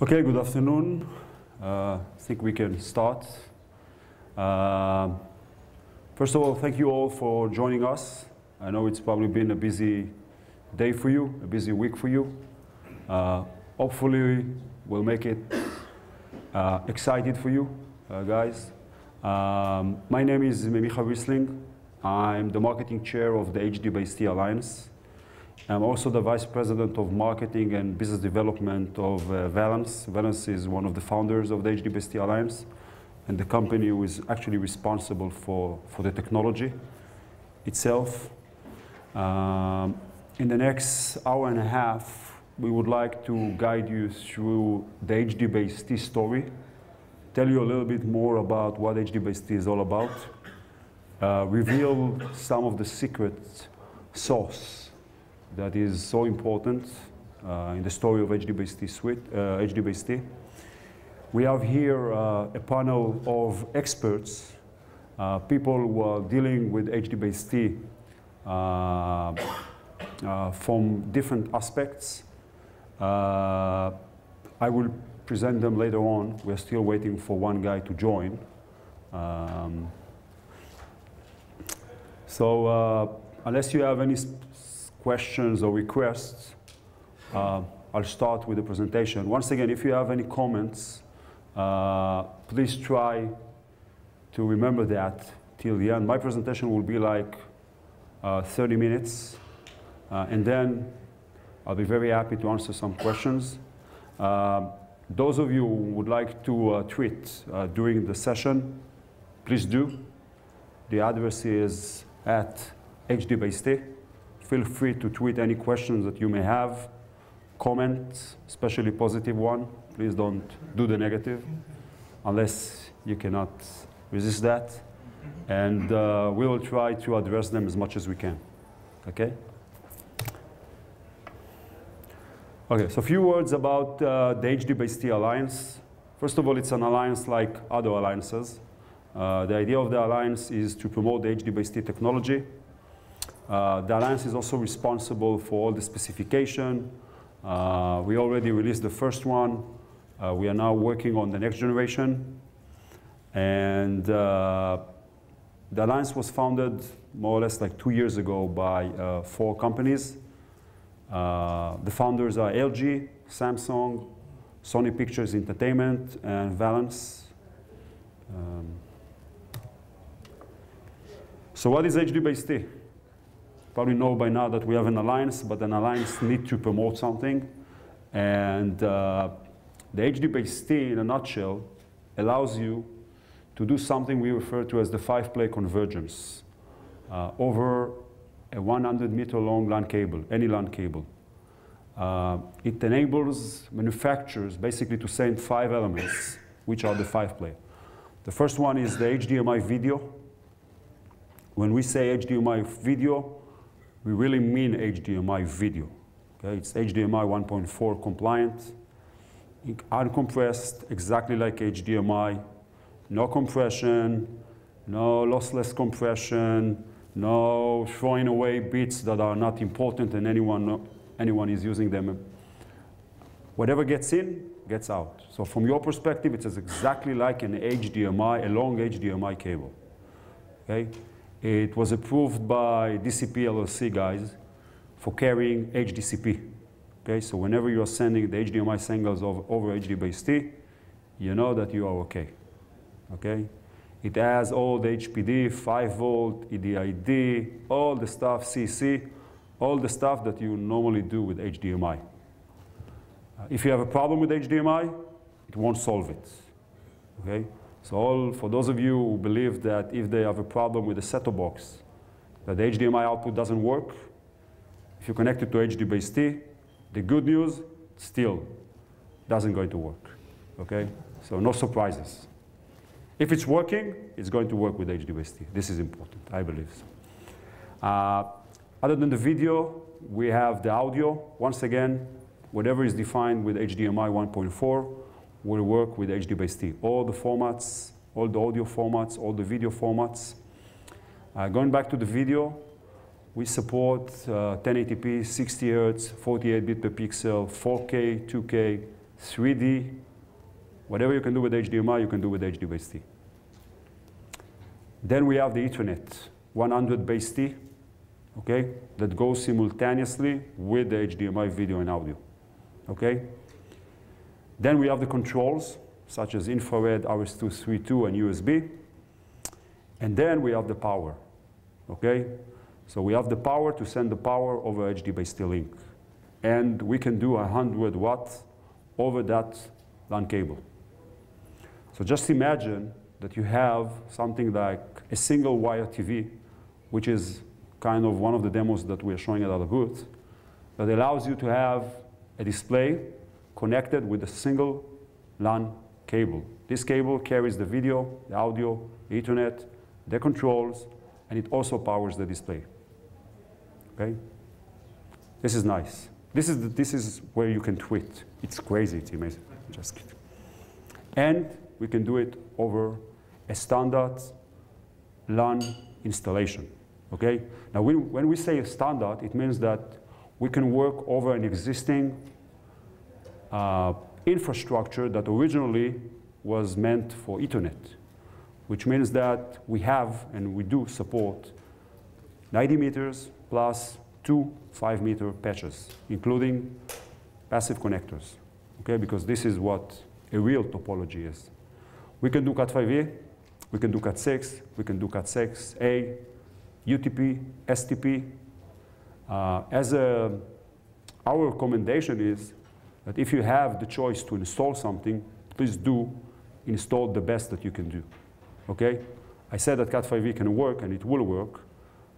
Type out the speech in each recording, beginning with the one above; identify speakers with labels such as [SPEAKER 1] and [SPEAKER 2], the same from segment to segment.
[SPEAKER 1] Okay, good afternoon. I think we can start. First of all, thank you all for joining us. I know it's probably been a busy day for you, a busy week for you. Hopefully, we'll make it excited for you, guys. My name is Micha Riesling. I'm the marketing chair of the Hdbaset Alliance. I'm also the vice president of marketing and business development of Valence. Valence is one of the founders of the Hdbaset Alliance, and the company who is actually responsible for the technology itself. In the next hour and a half, we would like to guide you through the Hdbaset story, tell you a little bit more about what Hdbaset is all about, reveal some of the secret sauce that is so important in the story of Hdbaset. We have here a panel of experts, people who are dealing with Hdbaset from different aspects. I will present them later on. We're still waiting for one guy to join. Unless you have any questions or requests, I'll start with the presentation. Once again, if you have any comments, please try to remember that till the end. My presentation will be like 30 minutes, and then I'll be very happy to answer some questions. Those of you who would like to tweet during the session, please do. The address is @Hdbaset. Feel free to tweet any questions that you may have, comments, especially positive one. Please don't do the negative unless you cannot resist that. And we will try to address them as much as we can. Okay? Okay, so a few words about the Hdbaset Alliance. First of all, it's an alliance like other alliances. The idea of the alliance is to promote the Hdbaset technology. The alliance is also responsible for all the specification. We already released the first one. We are now working on the next generation. And the alliance was founded more or less like 2 years ago by 4 companies. The founders are LG, Samsung, Sony Pictures Entertainment, and Valence. So what is Hdbaset? Probably know by now that we have an alliance, but an alliance needs to promote something. And the Hdbaset, in a nutshell, allows you to do something we refer to as the 5-play convergence over a 100-meter long LAN cable, any LAN cable. It enables manufacturers basically to send 5 elements, which are the 5-play. The first one is the HDMI video. When we say HDMI video, we really mean HDMI video. Okay? It's HDMI 1.4 compliant, uncompressed, exactly like HDMI, no compression, no lossless compression, no throwing away bits that are not important and anyone is using them. Whatever gets in, gets out. So from your perspective, it's exactly like an HDMI, a long HDMI cable. Okay? It was approved by DCP LLC guys for carrying HDCP. Okay, so whenever you are sending the HDMI signals over Hdbaset, you know that you are okay. Okay, it has all the HPD, 5-volt, EDID, all the stuff, CC, all the stuff that you normally do with HDMI. If you have a problem with HDMI, it won't solve it. Okay. So for those of you who believe that if they have a problem with the set-top box, that the HDMI output doesn't work, if you connect it to Hdbaset, the good news, still doesn't going to work. Okay? So no surprises. If it's working, it's going to work with Hdbaset. This is important, I believe so. Other than the video, we have the audio. Once again, whatever is defined with HDMI 1.4, will work with Hdbaset. All the formats, all the audio formats, all the video formats. Going back to the video, we support 1080p, 60 Hz, 48 bit per pixel, 4K, 2K, 3D, whatever you can do with HDMI, you can do with Hdbaset. Then we have the Ethernet, 100 base T, okay, that goes simultaneously with the HDMI video and audio, okay? Then we have the controls, such as infrared, RS-232, and USB. And then we have the power, okay? So we have the power to send the power over Hdbaset link. And we can do 100 watts over that LAN cable. So just imagine that you have something like a single wire TV, which is kind of one of the demos that we're showing at our booth, that allows you to have a display connected with a single LAN cable. This cable carries the video, the audio, the Ethernet, the controls, and it also powers the display. Okay? This is nice. This is where you can tweet. It's crazy, it's amazing. Just kidding. And we can do it over a standard LAN installation. Okay? Now, when we say a standard, it means that we can work over an existing infrastructure that originally was meant for Ethernet, which means that we have and we do support 90 meters plus 2 5-meter patches, including passive connectors, okay? Because this is what a real topology is. We can do Cat5e, we can do Cat6, we can do Cat6a, UTP, STP. Our recommendation is that if you have the choice to install something, please do install the best that you can do, okay? I said that Cat5e can work, and it will work,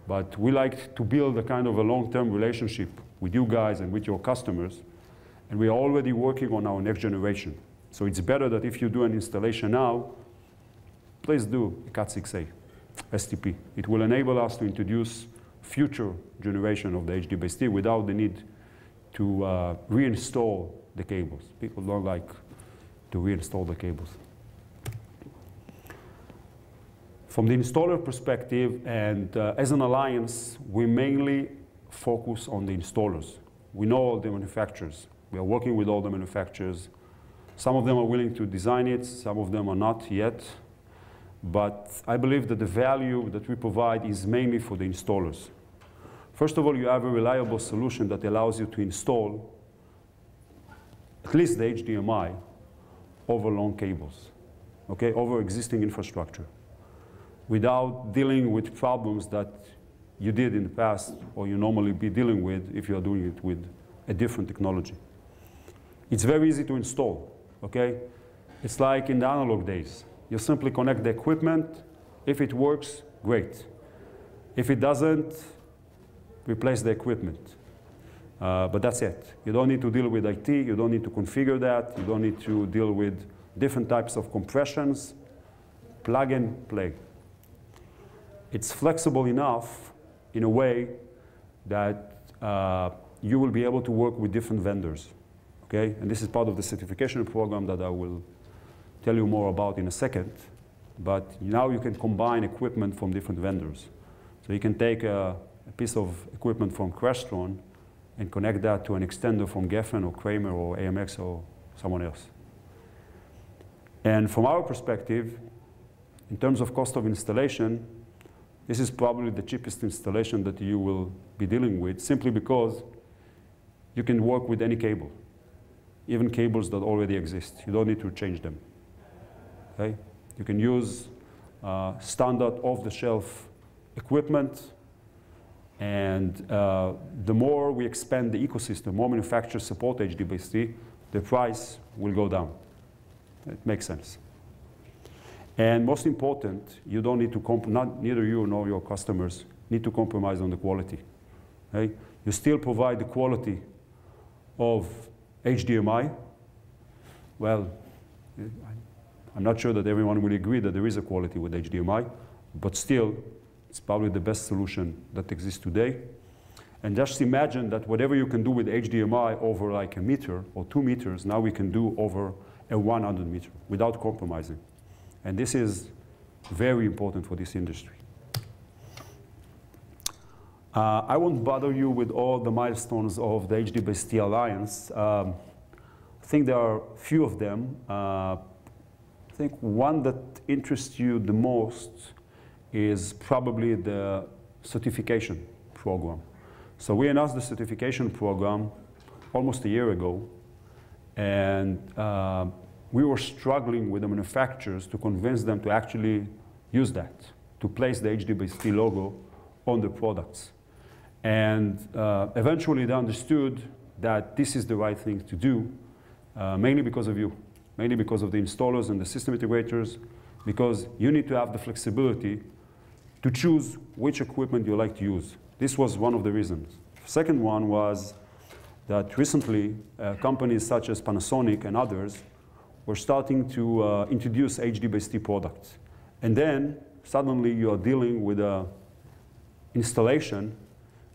[SPEAKER 1] but we like to build a kind of a long-term relationship with you guys and with your customers, and we are already working on our next generation. So it's better that if you do an installation now, please do a Cat6a, STP. It will enable us to introduce future generation of the Hdbaset without the need to reinstall the cables. People don't like to reinstall the cables. From the installer perspective, and as an alliance, we mainly focus on the installers. We know all the manufacturers. We are working with all the manufacturers. Some of them are willing to design it, some of them are not yet. But I believe that the value that we provide is mainly for the installers. First of all, you have a reliable solution that allows you to install at least the HDMI over long cables, okay, over existing infrastructure, without dealing with problems that you did in the past or you normally be dealing with if you are doing it with a different technology. It's very easy to install, okay? It's like in the analog days. You simply connect the equipment. If it works, great. If it doesn't, replace the equipment. But that's it. You don't need to deal with IT. You don't need to configure that. You don't need to deal with different types of compressions. Plug and play. It's flexible enough in a way that you will be able to work with different vendors. Okay? And this is part of the certification program that I will tell you more about in a second. But now you can combine equipment from different vendors. So you can take a piece of equipment from Crestron and connect that to an extender from Geffen or Kramer or AMX or someone else. And from our perspective, in terms of cost of installation, this is probably the cheapest installation that you will be dealing with, simply because you can work with any cable, even cables that already exist. You don't need to change them. Okay? You can use standard off-the-shelf equipment, and the more we expand the ecosystem, more manufacturers support Hdbaset, the price will go down. It makes sense. And most important, you don't need to neither you nor your customers need to compromise on the quality. Okay? You still provide the quality of HDMI. Well, I'm not sure that everyone will agree that there is a quality with HDMI, but still, it's probably the best solution that exists today. And just imagine that whatever you can do with HDMI over like 1 meter or 2 meters, now we can do over a 100 meter without compromising. And this is very important for this industry. I won't bother you with all the milestones of the Hdbaset Alliance. I think there are a few of them. I think one that interests you the most is probably the certification program. So we announced the certification program almost a year ago, and we were struggling with the manufacturers to convince them to actually use that, to place the Hdbaset logo on the products. And eventually they understood that this is the right thing to do, mainly because of you, mainly because of the installers and the system integrators, because you need to have the flexibility to choose which equipment you like to use. This was one of the reasons. The second one was that recently companies such as Panasonic and others were starting to introduce Hdbaset products. And then suddenly you are dealing with an installation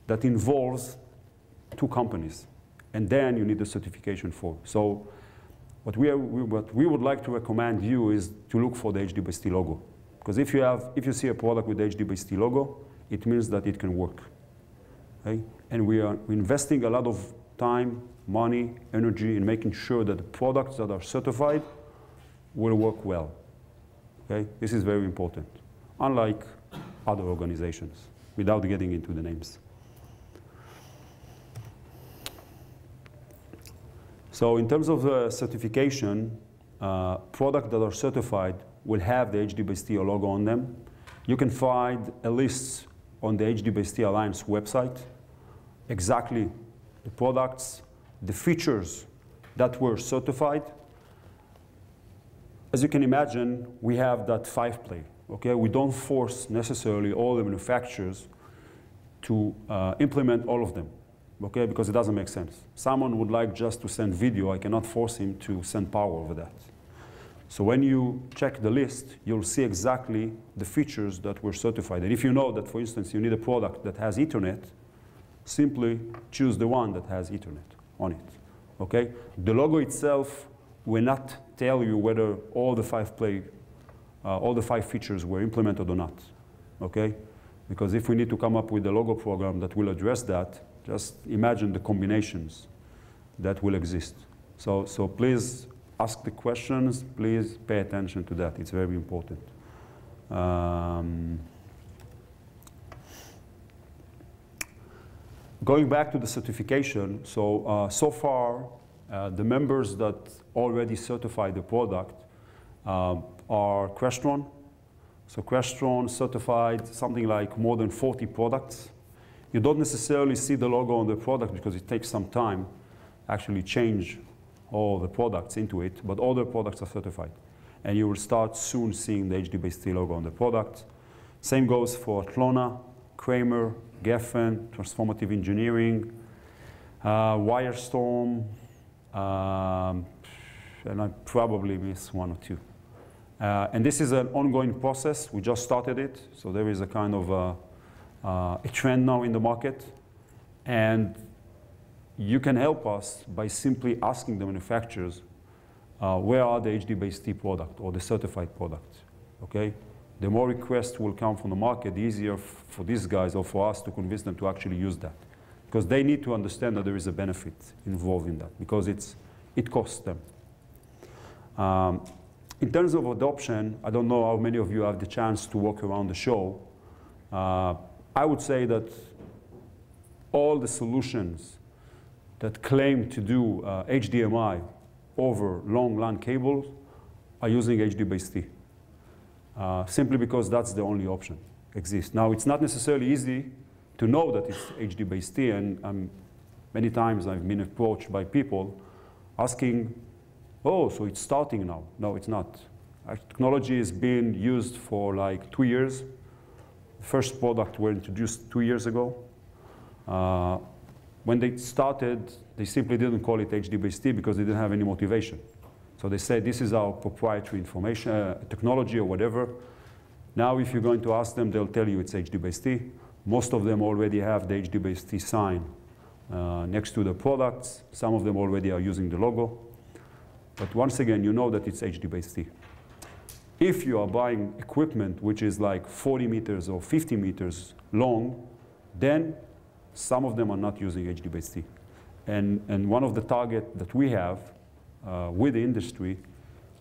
[SPEAKER 1] that involves two companies. And then you need a certification for. So what we would like to recommend you is to look for the Hdbaset logo. Because if you see a product with the Hdbaset logo, it means that it can work. Okay? And we're investing a lot of time, money, energy in making sure that the products that are certified will work well. Okay? This is very important, unlike other organizations, without getting into the names. So in terms of certification, products that are certified will have the Hdbaset logo on them. You can find a list on the Hdbaset Alliance website, exactly the products, the features that were certified. As you can imagine, we have that 5-play. Okay? We don't force necessarily all the manufacturers to implement all of them. Okay, because it doesn't make sense. Someone would like just to send video. I cannot force him to send power over that. So when you check the list, you'll see exactly the features that were certified. And if you know that, for instance, you need a product that has Ethernet, simply choose the one that has Ethernet on it. Okay? The logo itself will not tell you whether all the 5 features were implemented or not. Okay? Because if we need to come up with a logo program that will address that, just imagine the combinations that will exist. So please ask the questions. Please pay attention to that. It's very important. Going back to the certification, so far, the members that already certified the product are Crestron. So Crestron certified something like more than 40 products. You don't necessarily see the logo on the product because it takes some time to actually change all the products into it, but all the products are certified. And you will start soon seeing the Hdbaset logo on the product. Same goes for Atlona, Kramer, Geffen, Transformative Engineering, Wirestorm, and I probably miss one or two. And this is an ongoing process. We just started it, so there is a kind of a trend now in the market, and you can help us by simply asking the manufacturers where are the Hdbaset product or the certified product. Okay? The more requests will come from the market, the easier for these guys or for us to convince them to actually use that, because they need to understand that there is a benefit involved in that, because it costs them. In terms of adoption, I don't know how many of you have the chance to walk around the show. I would say that all the solutions that claim to do HDMI over long LAN cables are using Hdbaset, simply because that's the only option exists. Now, it's not necessarily easy to know that it's Hdbaset, and many times I've been approached by people asking, oh, so it's starting now. No, it's not. Our technology is being used for like 2 years. The first product were introduced 2 years ago. When they started, they simply didn't call it Hdbaset because they didn't have any motivation. So they said, this is our proprietary information, technology or whatever. Now, if you're going to ask them, they'll tell you it's Hdbaset. Most of them already have the Hdbaset sign next to the products. Some of them already are using the logo. But once again, you know that it's Hdbaset. If you are buying equipment which is like 40 meters or 50 meters long, then some of them are not using Hdbaset. And one of the targets that we have with the industry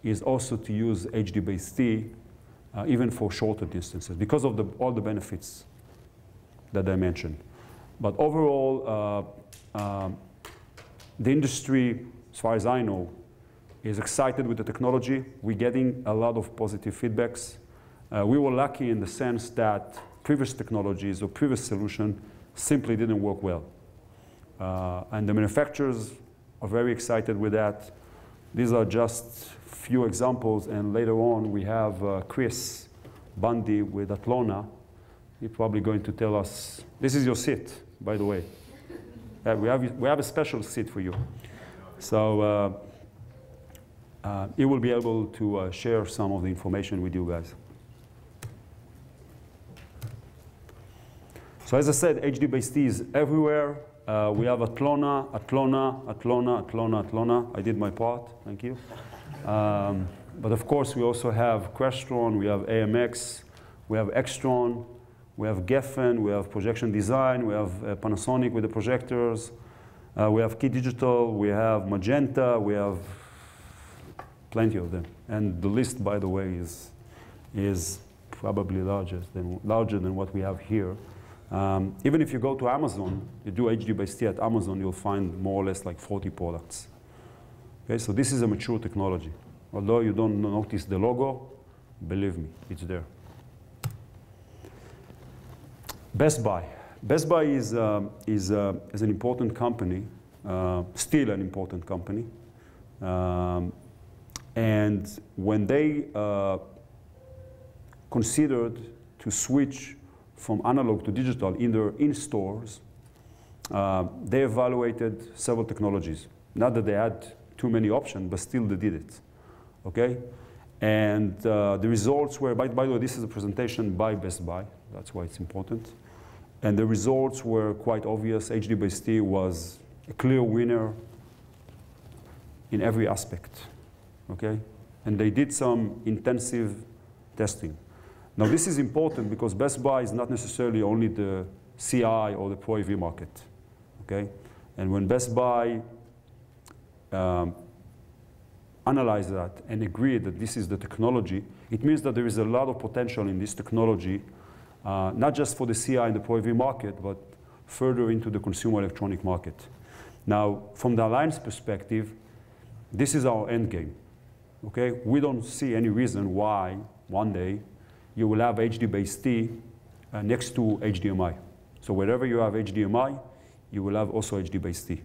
[SPEAKER 1] is also to use Hdbaset even for shorter distances because of all the benefits that I mentioned. But overall, the industry, as far as I know, is excited with the technology. We're getting a lot of positive feedbacks. We were lucky in the sense that previous technologies or previous solution simply didn't work well. And the manufacturers are very excited with that. These are just few examples, and later on we have Chris Bundy with Atlona. He's probably going to tell us, this is your seat, by the way. We have a special seat for you. So he will be able to share some of the information with you guys. So as I said, Hdbaset is everywhere. We have Atlona, Atlona, Atlona, Atlona, Atlona. I did my part, thank you. But of course, we also have Crestron, we have AMX, we have Crestron, we have Geffen, we have Projection Design, we have Panasonic with the projectors, we have Key Digital, we have Magenta, we have plenty of them. And the list, by the way, is probably larger than what we have here. Even if you go to Amazon, you do Hdbaset at Amazon, you'll find more or less like 40 products. Okay, so this is a mature technology. Although you don't notice the logo, believe me, it's there. Best Buy. Best Buy is an important company, still an important company. And when they considered to switch from analog to digital in their in-stores, they evaluated several technologies. Not that they had too many options, but still they did it, okay? And the results were, by the way, this is a presentation by Best Buy, that's why it's important. And the results were quite obvious. Hdbaset was a clear winner in every aspect, okay? And they did some intensive testing. Now this is important because Best Buy is not necessarily only the CI or the Pro AV market, okay? And when Best Buy analyzed that and agreed that this is the technology, it means that there is a lot of potential in this technology, not just for the CI and the Pro AV market, but further into the consumer electronic market. Now, from the Alliance perspective, this is our end game, okay? We don't see any reason why one day you will have Hdbaset next to HDMI. So wherever you have HDMI, you will have also Hdbaset.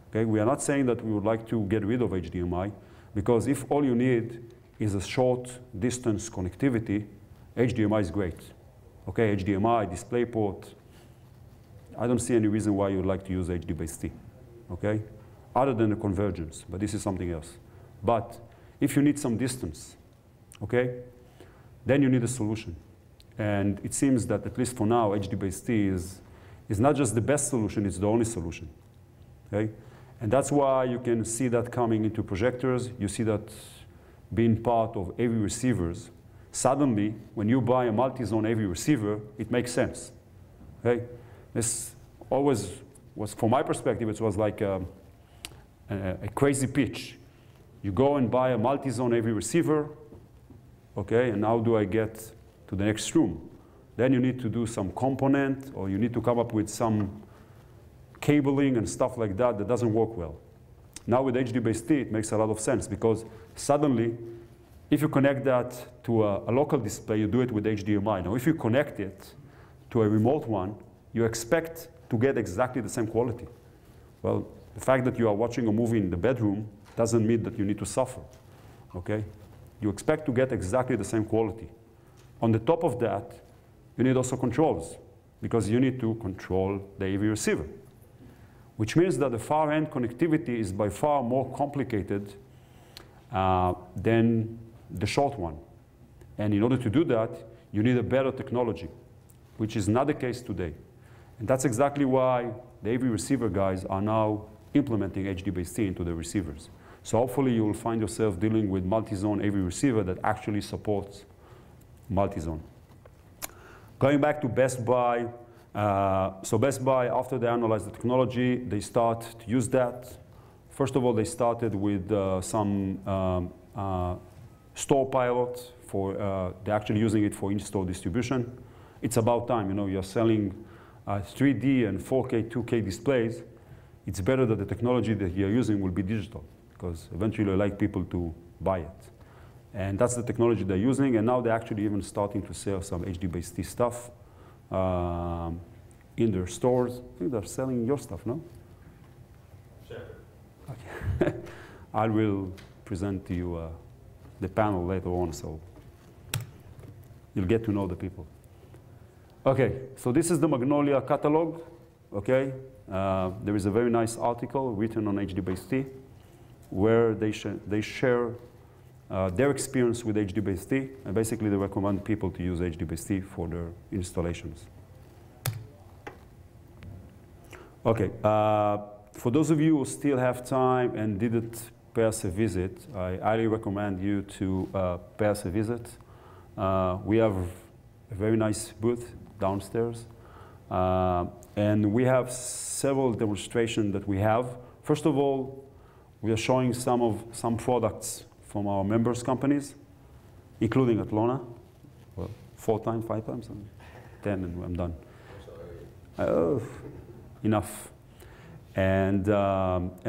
[SPEAKER 1] Okay? We are not saying that we would like to get rid of HDMI, because if all you need is a short distance connectivity, HDMI is great. Okay, HDMI, DisplayPort, I don't see any reason why you would like to use Hdbaset, okay? Other than the convergence, but this is something else. But if you need some distance, okay, then you need a solution. And it seems that, at least for now, Hdbaset is not just the best solution, it's the only solution, okay? And that's why you can see that coming into projectors. You see that being part of AV receivers. Suddenly, when you buy a multi-zone AV receiver, it makes sense, okay? This always was, from my perspective, it was like a crazy pitch. You go and buy a multi-zone AV receiver, okay, and how do I get to the next room? Then you need to do some component, or you need to come up with some cabling and stuff like that that doesn't work well. Now with Hdbaset, it makes a lot of sense, because suddenly, if you connect that to a local display, you do it with HDMI. Now, if you connect it to a remote one, you expect to get exactly the same quality. Well, the fact that you are watching a movie in the bedroom doesn't mean that you need to suffer, okay? You expect to get exactly the same quality. On the top of that, you need also controls, because you need to control the AV receiver, which means that the far-end connectivity is by far more complicated than the short one. And in order to do that, you need a better technology, which is not the case today. And that's exactly why the AV receiver guys are now implementing Hdbaset into the receivers. So hopefully you will find yourself dealing with multi-zone AV receiver that actually supports multi-zone. Going back to Best Buy, so Best Buy, after they analyze the technology, they start to use that First of all, they started with some store pilot for, they're actually using it for in-store distribution. It's about time, you know, you're selling 3D and 4K, 2K displays. It's better that the technology that you're using will be digital, because eventually I like people to buy it. And that's the technology they're using, and now they're actually even starting to sell some Hdbaset stuff in their stores. I think they're selling your stuff, no?
[SPEAKER 2] Sure.
[SPEAKER 1] Okay. I will present to you the panel later on, so you'll get to know the people. Okay, so this is the Magnolia catalog, okay? There is a very nice article written on Hdbaset where they share their experience with Hdbaset, and basically they recommend people to use Hdbaset for their installations. Okay, for those of you who still have time and didn't pay us a visit, I highly recommend you to pay us a visit. We have a very nice booth downstairs, and we have several demonstrations that we have. First of all, we are showing some products from our members companies, including Atlona. Well, 4 times, 5 times, 10, and I'm done. Enough. And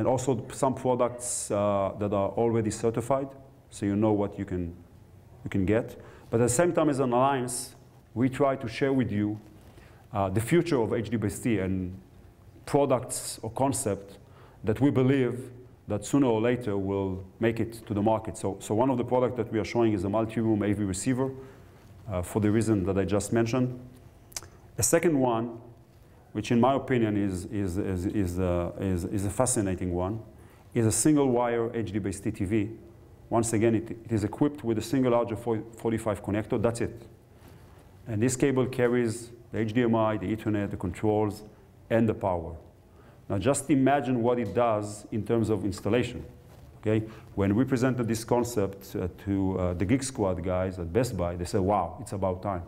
[SPEAKER 1] also some products that are already certified, so you know what you can get. But at the same time, as an alliance, we try to share with you the future of Hdbaset and products or concept that we believe that sooner or later will make it to the market. So one of the products that we are showing is a multi-room AV receiver for the reason that I just mentioned. A second one, which in my opinion is a fascinating one, is a single wire Hdbaset TV. Once again, it is equipped with a single RJ45 connector, that's it. And this cable carries the HDMI, the Ethernet, the controls, and the power. Now just imagine what it does in terms of installation. Okay? When we presented this concept to the Geek Squad guys at Best Buy, they said, wow, it's about time.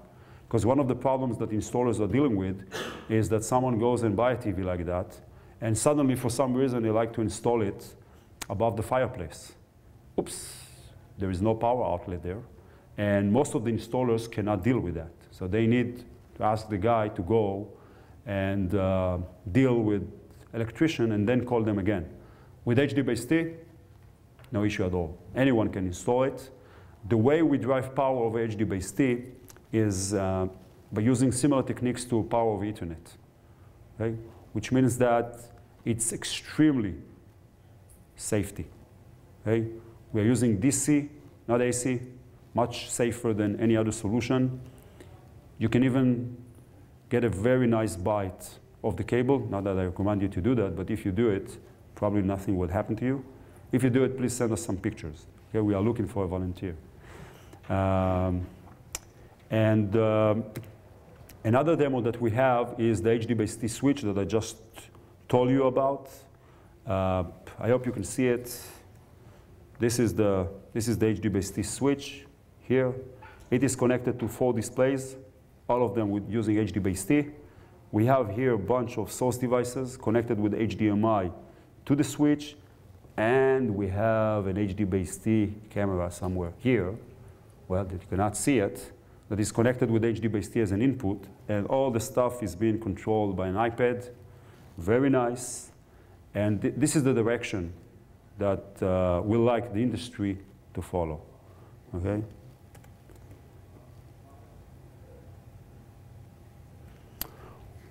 [SPEAKER 1] Because one of the problems that installers are dealing with is that someone goes and buys a TV like that, and suddenly for some reason they like to install it above the fireplace. Oops, there is no power outlet there. And most of the installers cannot deal with that. So they need to ask the guy to go and deal with electrician and then call them again. With Hdbaset, no issue at all. Anyone can install it. The way we drive power over Hdbaset is by using similar techniques to power over Ethernet, okay? Which means that it's extremely safety. Okay? We are using DC, not AC, much safer than any other solution. You can even get a very nice bite of the cable. Not that I recommend you to do that, but if you do it, probably nothing will happen to you. If you do it, please send us some pictures. Okay? We are looking for a volunteer. Another demo that we have is the Hdbaset switch that I just told you about. I hope you can see it. This is the Hdbaset switch here. It is connected to 4 displays, all of them using Hdbaset. We have here a bunch of source devices connected with HDMI to the switch, and we have an Hdbaset camera somewhere here. Well, that you cannot see it, that is connected with Hdbaset as an input, and all the stuff is being controlled by an iPad. Very nice. And this is the direction that we like the industry to follow. Okay?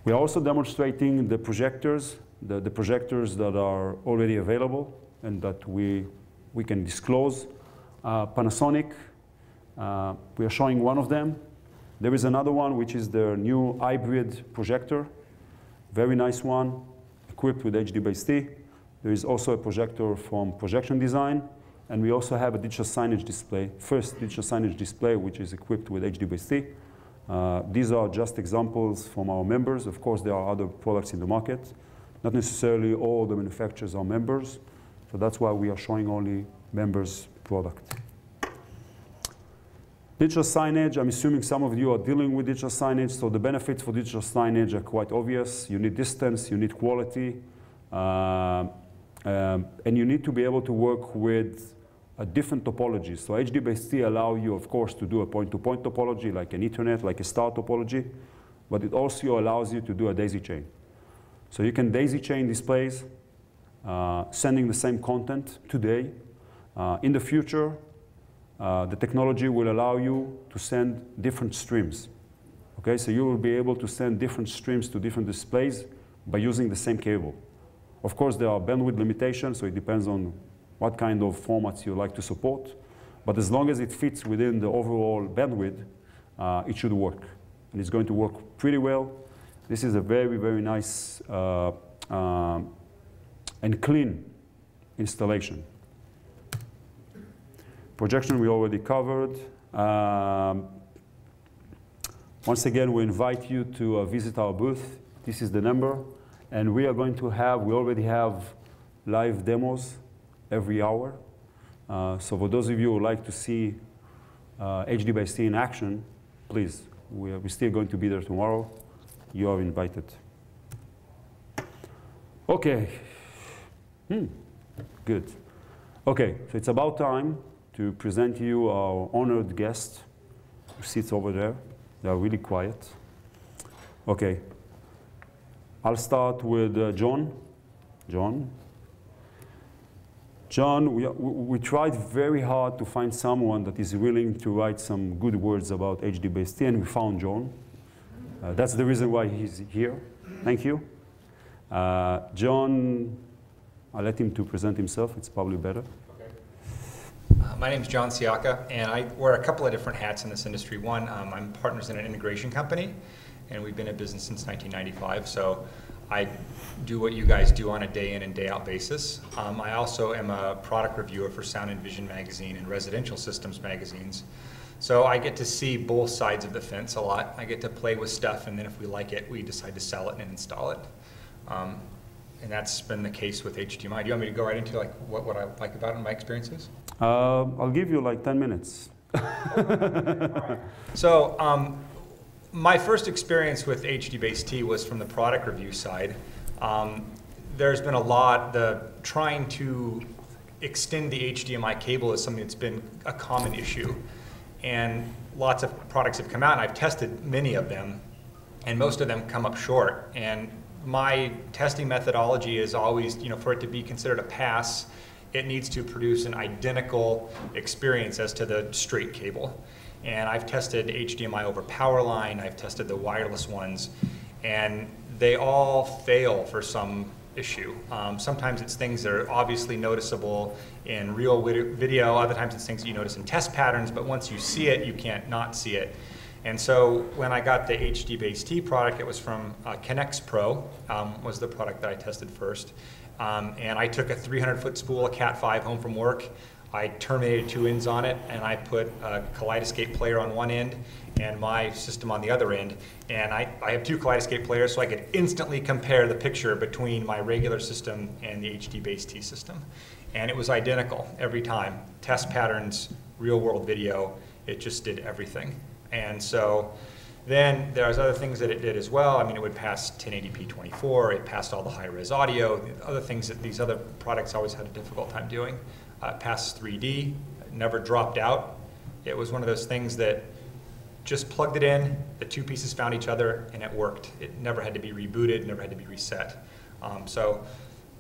[SPEAKER 1] We are also demonstrating the projectors, the projectors that are already available and that we can disclose. Panasonic, we are showing one of them. There is another one, which is their new hybrid projector. Very nice one, equipped with Hdbaset. There is also a projector from Projection Design. And we also have a digital signage display, first digital signage display, which is equipped with Hdbaset. These are just examples from our members. Of course, there are other products in the market. Not necessarily all the manufacturers are members. So that's why we are showing only members' product. Digital signage, I'm assuming some of you are dealing with digital signage. So the benefits for digital signage are quite obvious. You need distance, you need quality. And you need to be able to work with different topologies. So Hdbaset allow you, of course, to do a point-to-point topology, like an Ethernet, like a star topology, but it also allows you to do a daisy chain. So you can daisy chain displays, sending the same content today. In the future, the technology will allow you to send different streams. Okay, so you will be able to send different streams to different displays by using the same cable. Of course, there are bandwidth limitations, so it depends on what kind of formats you like to support. But as long as it fits within the overall bandwidth, it should work. And it's going to work pretty well. This is a very, very nice and clean installation. Projection we already covered. Once again, we invite you to visit our booth. This is the number. And we are going to have, we already have live demos every hour. So for those of you who would like to see Hdbaset in action, please, we're still going to be there tomorrow. You are invited. Okay. Good. Okay, so it's about time to present you our honored guest who sits over there. They are really quiet. Okay. I'll start with John. John, we tried very hard to find someone that is willing to write some good words about Hdbaset, and we found John. That's the reason why he's here. Thank you. John, I'll let him to present himself. It's probably better.
[SPEAKER 3] Okay. My name is John Siaka, and I wear a couple of different hats in this industry. One, I'm partners in an integration company, and we've been in business since 1995. So I do what you guys do on a day in and day out basis. I also am a product reviewer for Sound and Vision magazine and residential systems magazines. So I get to see both sides of the fence a lot. I get to play with stuff, and then if we like it, we decide to sell it and install it. And that's been the case with HDMI. Do you want me to go right into like what I like about it and my experiences?
[SPEAKER 1] I'll give you like 10 minutes.
[SPEAKER 3] Right. So my first experience with Hdbaset was from the product review side. There's been a lot, trying to extend the HDMI cable is something that's been a common issue. And lots of products have come out, and I've tested many of them, and most of them come up short. And my testing methodology is always, for it to be considered a pass, it needs to produce an identical experience as to the straight cable. And I've tested HDMI over power line, I've tested the wireless ones, and they all fail for some issue. Sometimes it's things that are obviously noticeable in real video, other times it's things that you notice in test patterns, but once you see it, you can't not see it. And so when I got the Hdbaset product, it was from Connex Pro, was the product that I tested first. And I took a 300-foot spool of Cat5 home from work. I terminated 2 ends on it, and I put a Kaleidoscape player on one end and my system on the other end. And I have 2 Kaleidoscape players, so I could instantly compare the picture between my regular system and the Hdbaset system. And it was identical every time. Test patterns, real-world video, it just did everything. And so then there's other things that it did as well. I mean, it would pass 1080p 24, it passed all the high-res audio, other things that these other products always had a difficult time doing. It passed 3D, it never dropped out. It was one of those things that just plugged it in, the 2 pieces found each other, and it worked. It never had to be rebooted, never had to be reset. So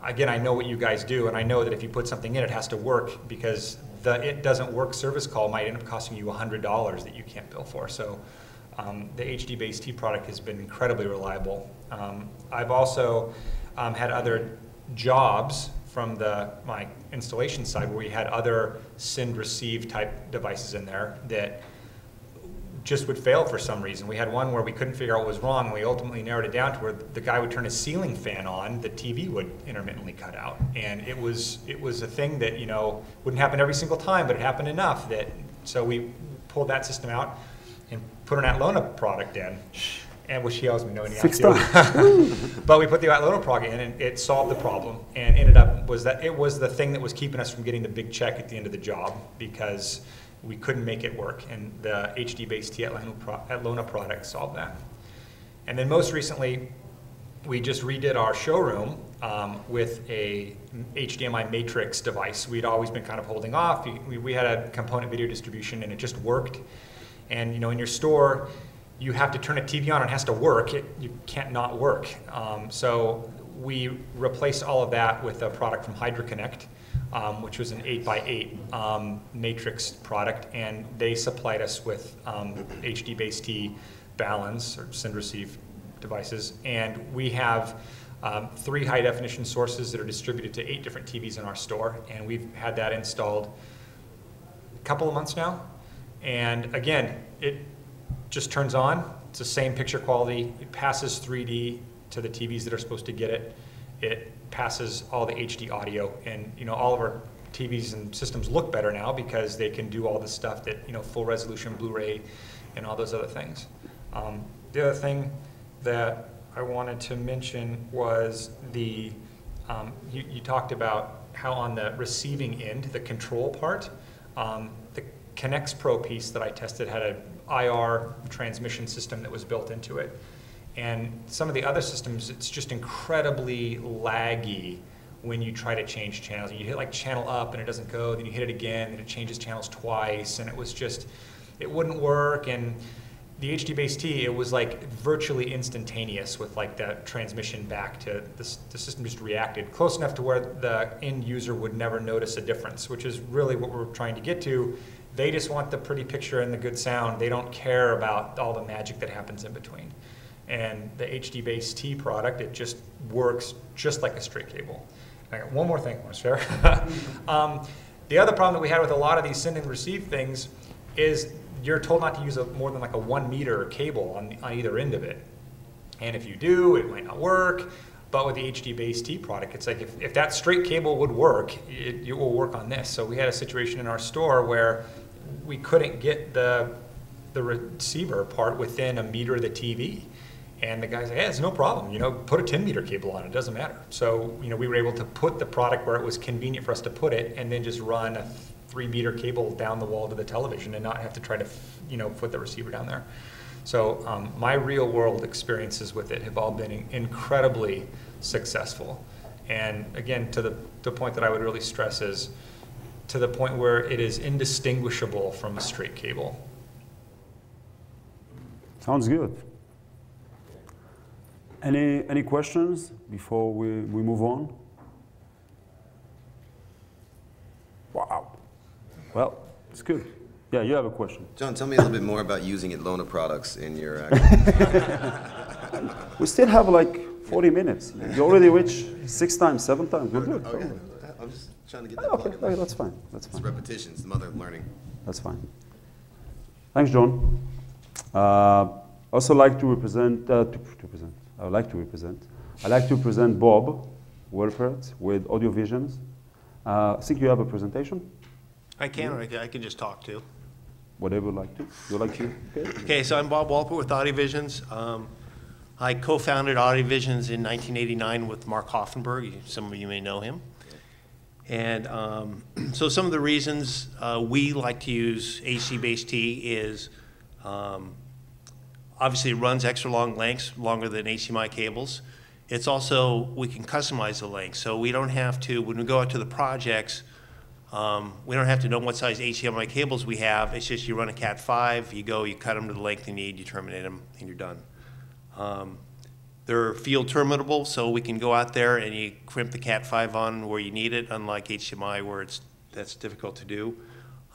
[SPEAKER 3] again, I know what you guys do, and I know that if you put something in, it has to work, because the it doesn't work service call might end up costing you $100 that you can't bill for. So the Hdbaset product has been incredibly reliable. I've also had other jobs from my installation side where we had other send-receive type devices in there that just would fail for some reason. We had one where we couldn't figure out what was wrong, and we ultimately narrowed it down to where the guy would turn his ceiling fan on, the TV would intermittently cut out. And it was a thing that, wouldn't happen every single time, but it happened enough that, so we pulled that system out and put an Atlona product in, and which he owes me no any But we put the Atlona product in, and it solved the problem, and ended up it was the thing that was keeping us from getting the big check at the end of the job, because we couldn't make it work, and the Hdbaset Atlona product solved that. And then most recently, we just redid our showroom with a HDMI matrix device. We'd always been kind of holding off. We had a component video distribution and it just worked. And you know, in your store, you have to turn a TV on and it has to work. You can't not work. So we replaced all of that with a product from HydroConnect, which was an 8x8 matrix product, and they supplied us with Hdbaset balance or send receive devices, and we have 3 high definition sources that are distributed to 8 different TVs in our store, and we've had that installed a couple of months now. And again, it just turns on. It's the same picture quality. It passes 3D to the TVs that are supposed to get it. It passes all the HD audio, and you know, all of our TVs and systems look better now because they can do all the stuff that, you know, full resolution Blu-ray and all those other things. The other thing that I wanted to mention was the, you talked about how on the receiving end, the control part, the Connect Pro piece that I tested had an IR transmission system that was built into it. And some of the other systems, it's just incredibly laggy when you try to change channels. You hit like channel up and it doesn't go, then you hit it again and it changes channels twice, and it was just, it wouldn't work. And the Hdbaset, it was like virtually instantaneous with like the transmission back to the system just reacted close enough to where the end user would never notice a difference, which is really what we're trying to get to. They just want the pretty picture and the good sound. They don't care about all the magic that happens in between. And the Hdbaset product, it just works just like a straight cable. I got one more thing I want to share. The other problem that we had with a lot of these send and receive things is you're told not to use more than like a 1 meter cable on either end of it. And if you do, it might not work. But with the Hdbaset product, it's like if that straight cable would work, it will work on this. So we had a situation in our store where we couldn't get the receiver part within 1 meter of the TV. And the guy's like, yeah, it's no problem. You know, put a 10-meter cable on it. It doesn't matter. So, you know, we were able to put the product where it was convenient for us to put it, and then just run a 3-meter cable down the wall to the television and not have to try to, you know, put the receiver down there. So my real-world experiences with it have all been incredibly successful. And again, to the point that I would really stress is to the point where it is indistinguishable from a straight cable.
[SPEAKER 1] Sounds good. Any questions before we move on? Wow. Well, it's good. Yeah, you have a question.
[SPEAKER 4] John, tell me a little bit more about using Atlona products in your
[SPEAKER 1] We still have like 40 minutes. You already reached 6 times, 7 times. We're good.
[SPEAKER 4] Okay. I'm just trying to get that
[SPEAKER 1] Okay,
[SPEAKER 4] plug in.
[SPEAKER 1] that's fine. That's
[SPEAKER 4] It's
[SPEAKER 1] fine.
[SPEAKER 4] repetition. It's the mother of learning.
[SPEAKER 1] That's fine. Thanks, John. Also like to represent, I would like to present Bob Welpert with Audio Visions. I think you have a presentation?
[SPEAKER 5] I can, or I can just talk too.
[SPEAKER 1] Whatever you like to. You like to? Okay.
[SPEAKER 5] Okay, so I'm Bob Welpert with Audi Visions. I co-founded Audi Visions in 1989 with Mark Hoffenberg. Some of you may know him. And so some of the reasons we like to use Hdbaset is obviously it runs extra long lengths, longer than HDMI cables. It's also, we can customize the length. So we don't have to, when we go out to the projects, we don't have to know what size HDMI cables we have. It's just you run a Cat 5, you go, you cut them to the length you need, you terminate them, and you're done. They're field terminable, so we can go out there and you crimp the Cat 5 on where you need it, unlike HDMI where that's difficult to do.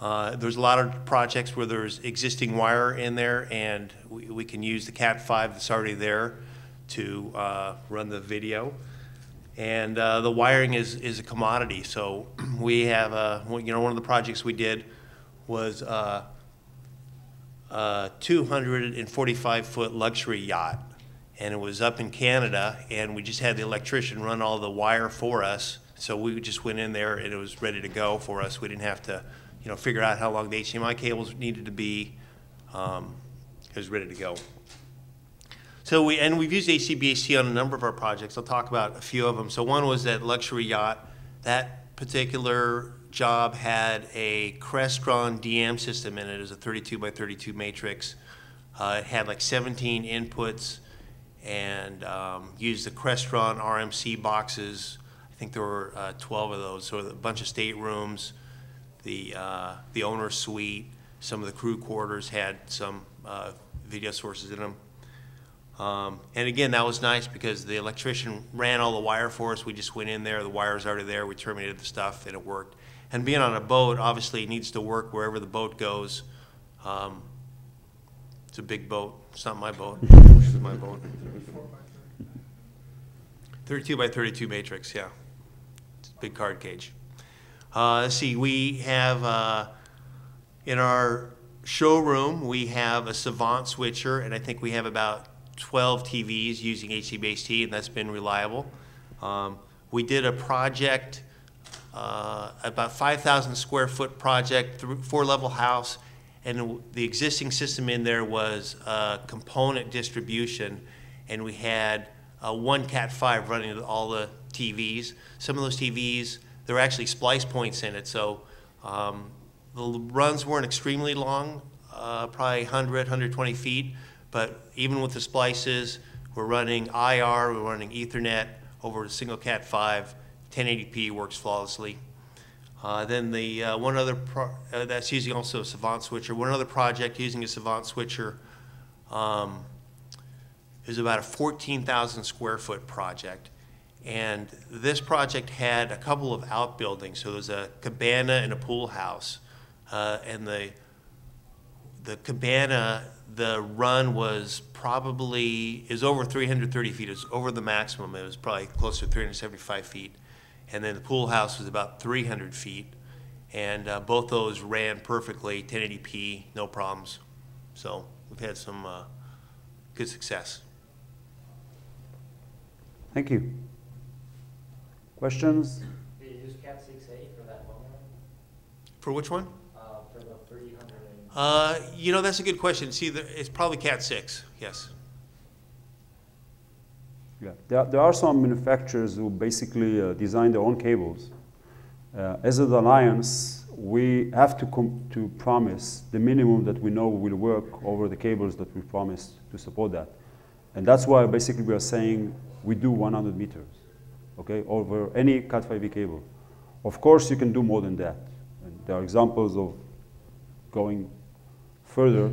[SPEAKER 5] There's a lot of projects where there's existing wire in there, and we can use the Cat 5 that's already there to run the video. And the wiring is a commodity. So we have, one of the projects we did was a 245-foot luxury yacht. And it was up in Canada, and we just had the electrician run all the wire for us. So we just went in there, and it was ready to go for us. We didn't have to, figure out how long the HDMI cables needed to be. It was ready to go. So we've used Hdbaset on a number of our projects. I'll talk about a few of them. So one was that luxury yacht. That particular job had a Crestron DM system in it. It was a 32 by 32 matrix. It had like 17 inputs, and used the Crestron RMC boxes. I think there were 12 of those, so a bunch of staterooms, the owner's suite, some of the crew quarters had some video sources in them. And again, that was nice because the electrician ran all the wire for us. We just went in there, the wire's already there, we terminated the stuff, and it worked. And being on a boat, obviously, it needs to work wherever the boat goes. It's a big boat. It's not my boat. This is my boat. 32 by 32 matrix, yeah. It's a big card cage. Let's see, we have, in our showroom, we have a Savant switcher, and I think we have about 12 TVs using Hdbaset, and that's been reliable. We did a project, about 5,000 square foot project, 4-level house, and the existing system in there was component distribution, and we had one Cat5 running to all the TVs. Some of those TVs, there were actually splice points in it, so the runs weren't extremely long, probably 100, 120 feet, but even with the splices, we're running IR, we're running Ethernet over a single Cat5, 1080p works flawlessly. Then the one other, that's using also a Savant switcher. One other project using a Savant switcher is about a 14,000 square foot project. And this project had a couple of outbuildings. So there was a cabana and a pool house. And the cabana, the run was probably, is over 330 feet. It was over the maximum. It was probably closer to 375 feet. And then the pool house was about 300 feet. And both those ran perfectly, 1080p, no problems. So we've had some good success.
[SPEAKER 1] Thank you. Questions?
[SPEAKER 2] Do you use Cat 6A for that long run?
[SPEAKER 5] For which one?
[SPEAKER 2] For the 300.
[SPEAKER 5] You know, that's a good question. It's either, it's probably Cat 6, yes.
[SPEAKER 1] Yeah, there are some manufacturers who basically design their own cables. As an alliance, we have to promise the minimum that we know will work over the cables that we promised to support that. And that's why basically we are saying we do 100 meters, okay, over any Cat5e cable. Of course, you can do more than that. And there are examples of going further.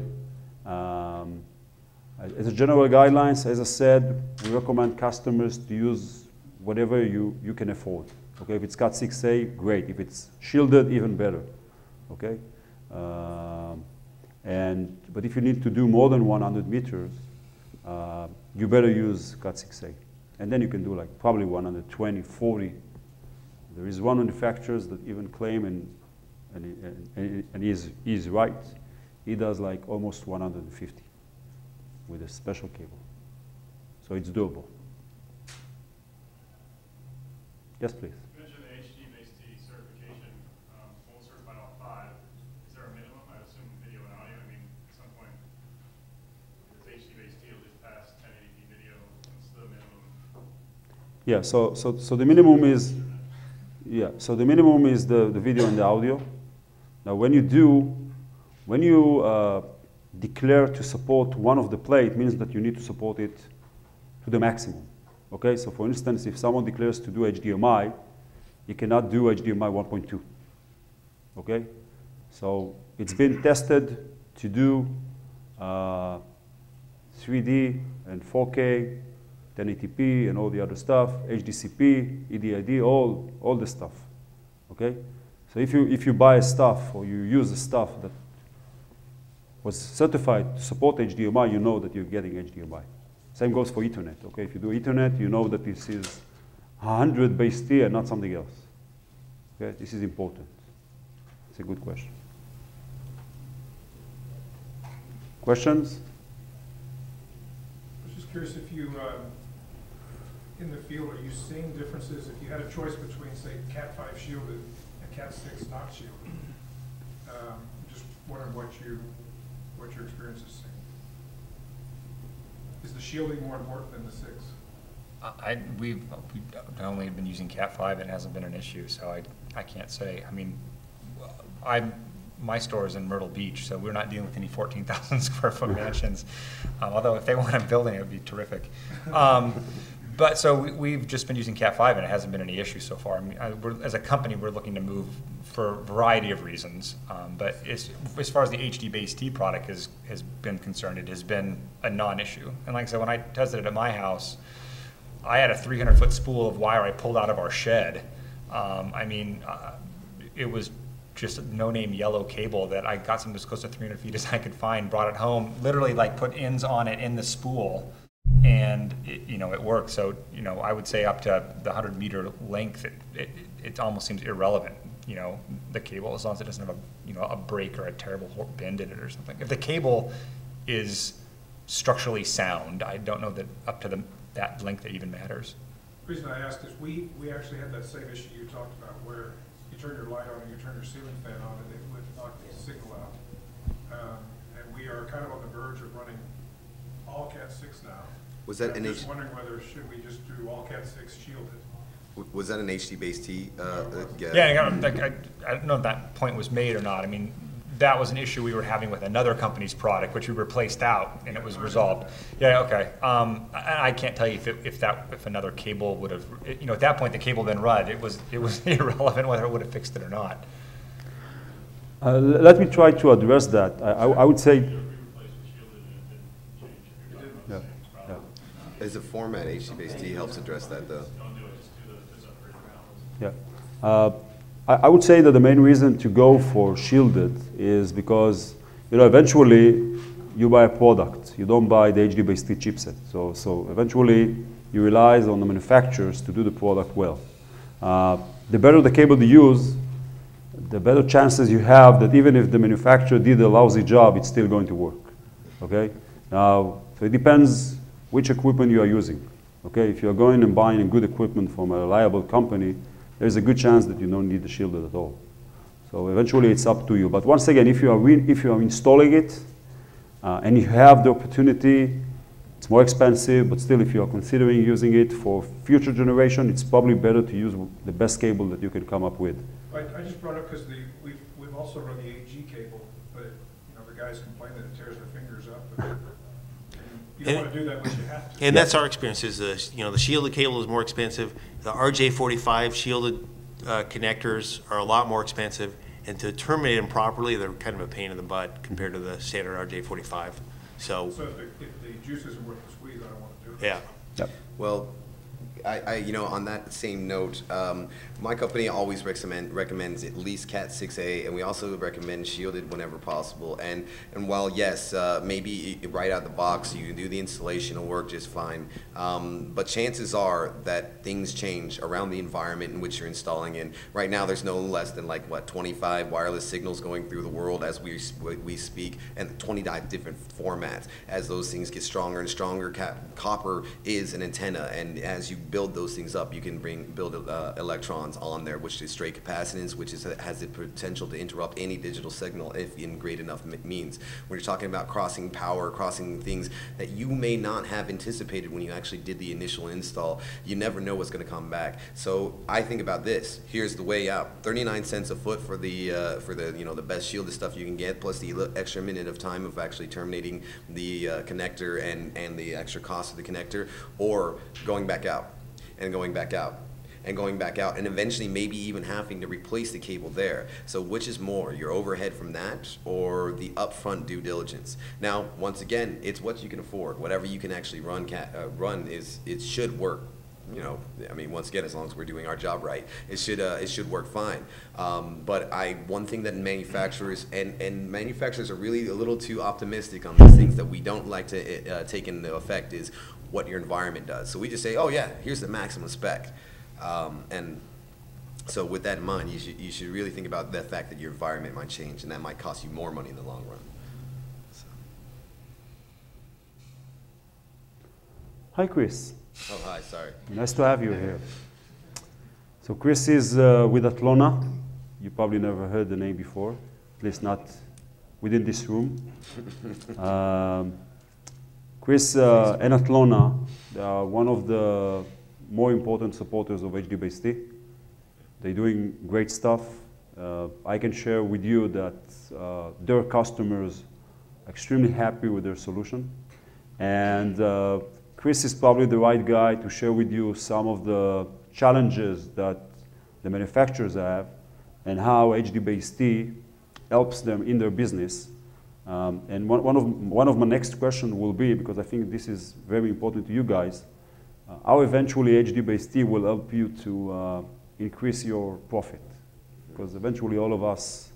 [SPEAKER 1] As a general guidelines, as I said, we recommend customers to use whatever you can afford. Okay, if it's Cat 6A, great. If it's shielded, even better. Okay, but if you need to do more than 100 meters, you better use Cat 6A, and then you can do like probably 120, 40. There is one manufacturer that even claim, and he's right. He does like almost 150. With a special cable. So it's doable. Yes, please.
[SPEAKER 6] You mentioned the Hdbaset certification, full certified all 5. Is there a minimum? I assume video and audio. I mean, at some point, does Hdbaset at least pass 1080p video? What's the minimum?
[SPEAKER 1] Yeah, so the minimum is, yeah, so the minimum is the video and the audio. Now when you declare to support one of the play, it means that you need to support it to the maximum. Okay, so for instance, if someone declares to do HDMI, you cannot do HDMI 1.2. Okay, so it's been tested to do 3D and 4K, 1080p and all the other stuff, HDCP, EDID, all the stuff. Okay, so if you buy stuff or you use the stuff that was certified to support HDMI, you know that you're getting HDMI. Same goes for Ethernet. Okay, if you do Ethernet, you know that this is 100 base T and not something else. Okay, this is important. It's a good question. Questions?
[SPEAKER 7] I was just curious if you, in the field, are you seeing differences if you had a choice between, say, Cat 5 shielded and Cat 6 not shielded? I'm just wondering what your experience is saying. Is the shielding more important than the 6?
[SPEAKER 8] We've only been using Cat 5 and it hasn't been an issue, so I can't say. I mean,
[SPEAKER 3] my store is in Myrtle Beach, so we're not dealing with any 14,000 square foot mansions. Although if they want a building, it would be terrific. But so we've just been using Cat 5 and it hasn't been any issue so far. I mean, as a company, we're looking to move for a variety of reasons. But as far as the Hdbaset product has been concerned, it has been a non-issue. And like I said, when I tested it at my house, I had a 300-foot spool of wire I pulled out of our shed. It was just a no-name yellow cable that I got something as close to 300 feet as I could find, brought it home, literally like put ends on it in the spool, and it worked. So I would say up to the 100-meter length, it almost seems irrelevant. The cable, as long as it doesn't have a break or a terrible bend in it or something. If the cable is structurally sound, I don't know that up to that length it even matters.
[SPEAKER 7] The reason I asked is we actually had that same issue you talked about, where you turn your light on and you turn your ceiling fan on and it would knock the signal out. And we are kind of on the verge of running all Cat 6 now.
[SPEAKER 4] Was that
[SPEAKER 7] I'm
[SPEAKER 4] an
[SPEAKER 7] just wondering whether should we just do all Cat 6 shielded?
[SPEAKER 4] Was that an Hdbaset?
[SPEAKER 3] Yeah, I don't know if that point was made or not. I mean, that was an issue we were having with another company's product, which we replaced out, and it was resolved. Yeah, okay. I can't tell you if another cable would have, at that point the cable then run. It was irrelevant whether it would have fixed it or not.
[SPEAKER 1] Let me try to address that. I would say. Yeah.
[SPEAKER 4] As a format, Hdbaset helps address that, though.
[SPEAKER 1] Yeah. I would say that the main reason to go for shielded is because, eventually you buy a product. You don't buy the Hdbaset chipset. So eventually you rely on the manufacturers to do the product well. The better the cable you use, the better chances you have that even if the manufacturer did a lousy job, it's still going to work. Okay? Now, so it depends which equipment you are using. Okay? If you are going and buying good equipment from a reliable company, there's a good chance that you don't need the shielded at all. So eventually it's up to you. But once again, if you are installing it and you have the opportunity, it's more expensive, but still if you are considering using it for future generation, it's probably better to use the best cable that you can come up with.
[SPEAKER 7] I just brought up because we've also run the AG cable, but the guys complain that it tears their fingers up. But you don't want to do that, but you have to.
[SPEAKER 5] And that's our experience. Is the shielded cable is more expensive. The RJ45 shielded connectors are a lot more expensive, and to terminate them properly, they're kind of a pain in the butt compared to the standard RJ45. So
[SPEAKER 7] if the juice isn't worth the squeeze, I don't want to do it.
[SPEAKER 5] yeah.
[SPEAKER 1] Yep.
[SPEAKER 4] Well, on that same note, my company always recommends at least Cat 6A, and we also recommend shielded whenever possible. And while yes, maybe right out the box you can do the installation, it'll work just fine. But chances are that things change around the environment in which you're installing in. Right now, there's no less than 25 wireless signals going through the world as we speak, and 29 different formats. As those things get stronger and stronger, copper is an antenna, and as you build those things up, you can build electrons on there, which is straight capacitance, which has the potential to interrupt any digital signal if in great enough means. When you're talking about crossing power, crossing things that you may not have anticipated when you actually did the initial install, you never know what's going to come back. So I think about this. Here's the way out: 39 cents a foot for the the best shielded stuff you can get, plus the extra minute of time of actually terminating the connector and the extra cost of the connector, or going back out and going back out and going back out, and eventually maybe even having to replace the cable there. So which is more, your overhead from that or the upfront due diligence? Now, once again, it's what you can afford. Whatever you can actually run it should work. Once again, as long as we're doing our job right, it should work fine. But one thing that manufacturers are really a little too optimistic on these things that we don't like to take into effect is what your environment does. So we just say, oh yeah, here's the maximum spec. And so with that in mind, you should really think about the fact that your environment might change, and that might cost you more money in the long run. So.
[SPEAKER 1] Hi, Chris.
[SPEAKER 4] Oh, hi, sorry.
[SPEAKER 1] Nice to have you here. So Chris is with Atlona. You probably never heard the name before, at least not within this room. Chris and Atlona, they are one of the more important supporters of Hdbaset. They're doing great stuff. I can share with you that their customers are extremely happy with their solution. And Chris is probably the right guy to share with you some of the challenges that the manufacturers have and how Hdbaset helps them in their business. And one of my next questions will be, because I think this is very important to you guys, how eventually Hdbaset will help you to increase your profit. Because eventually all of us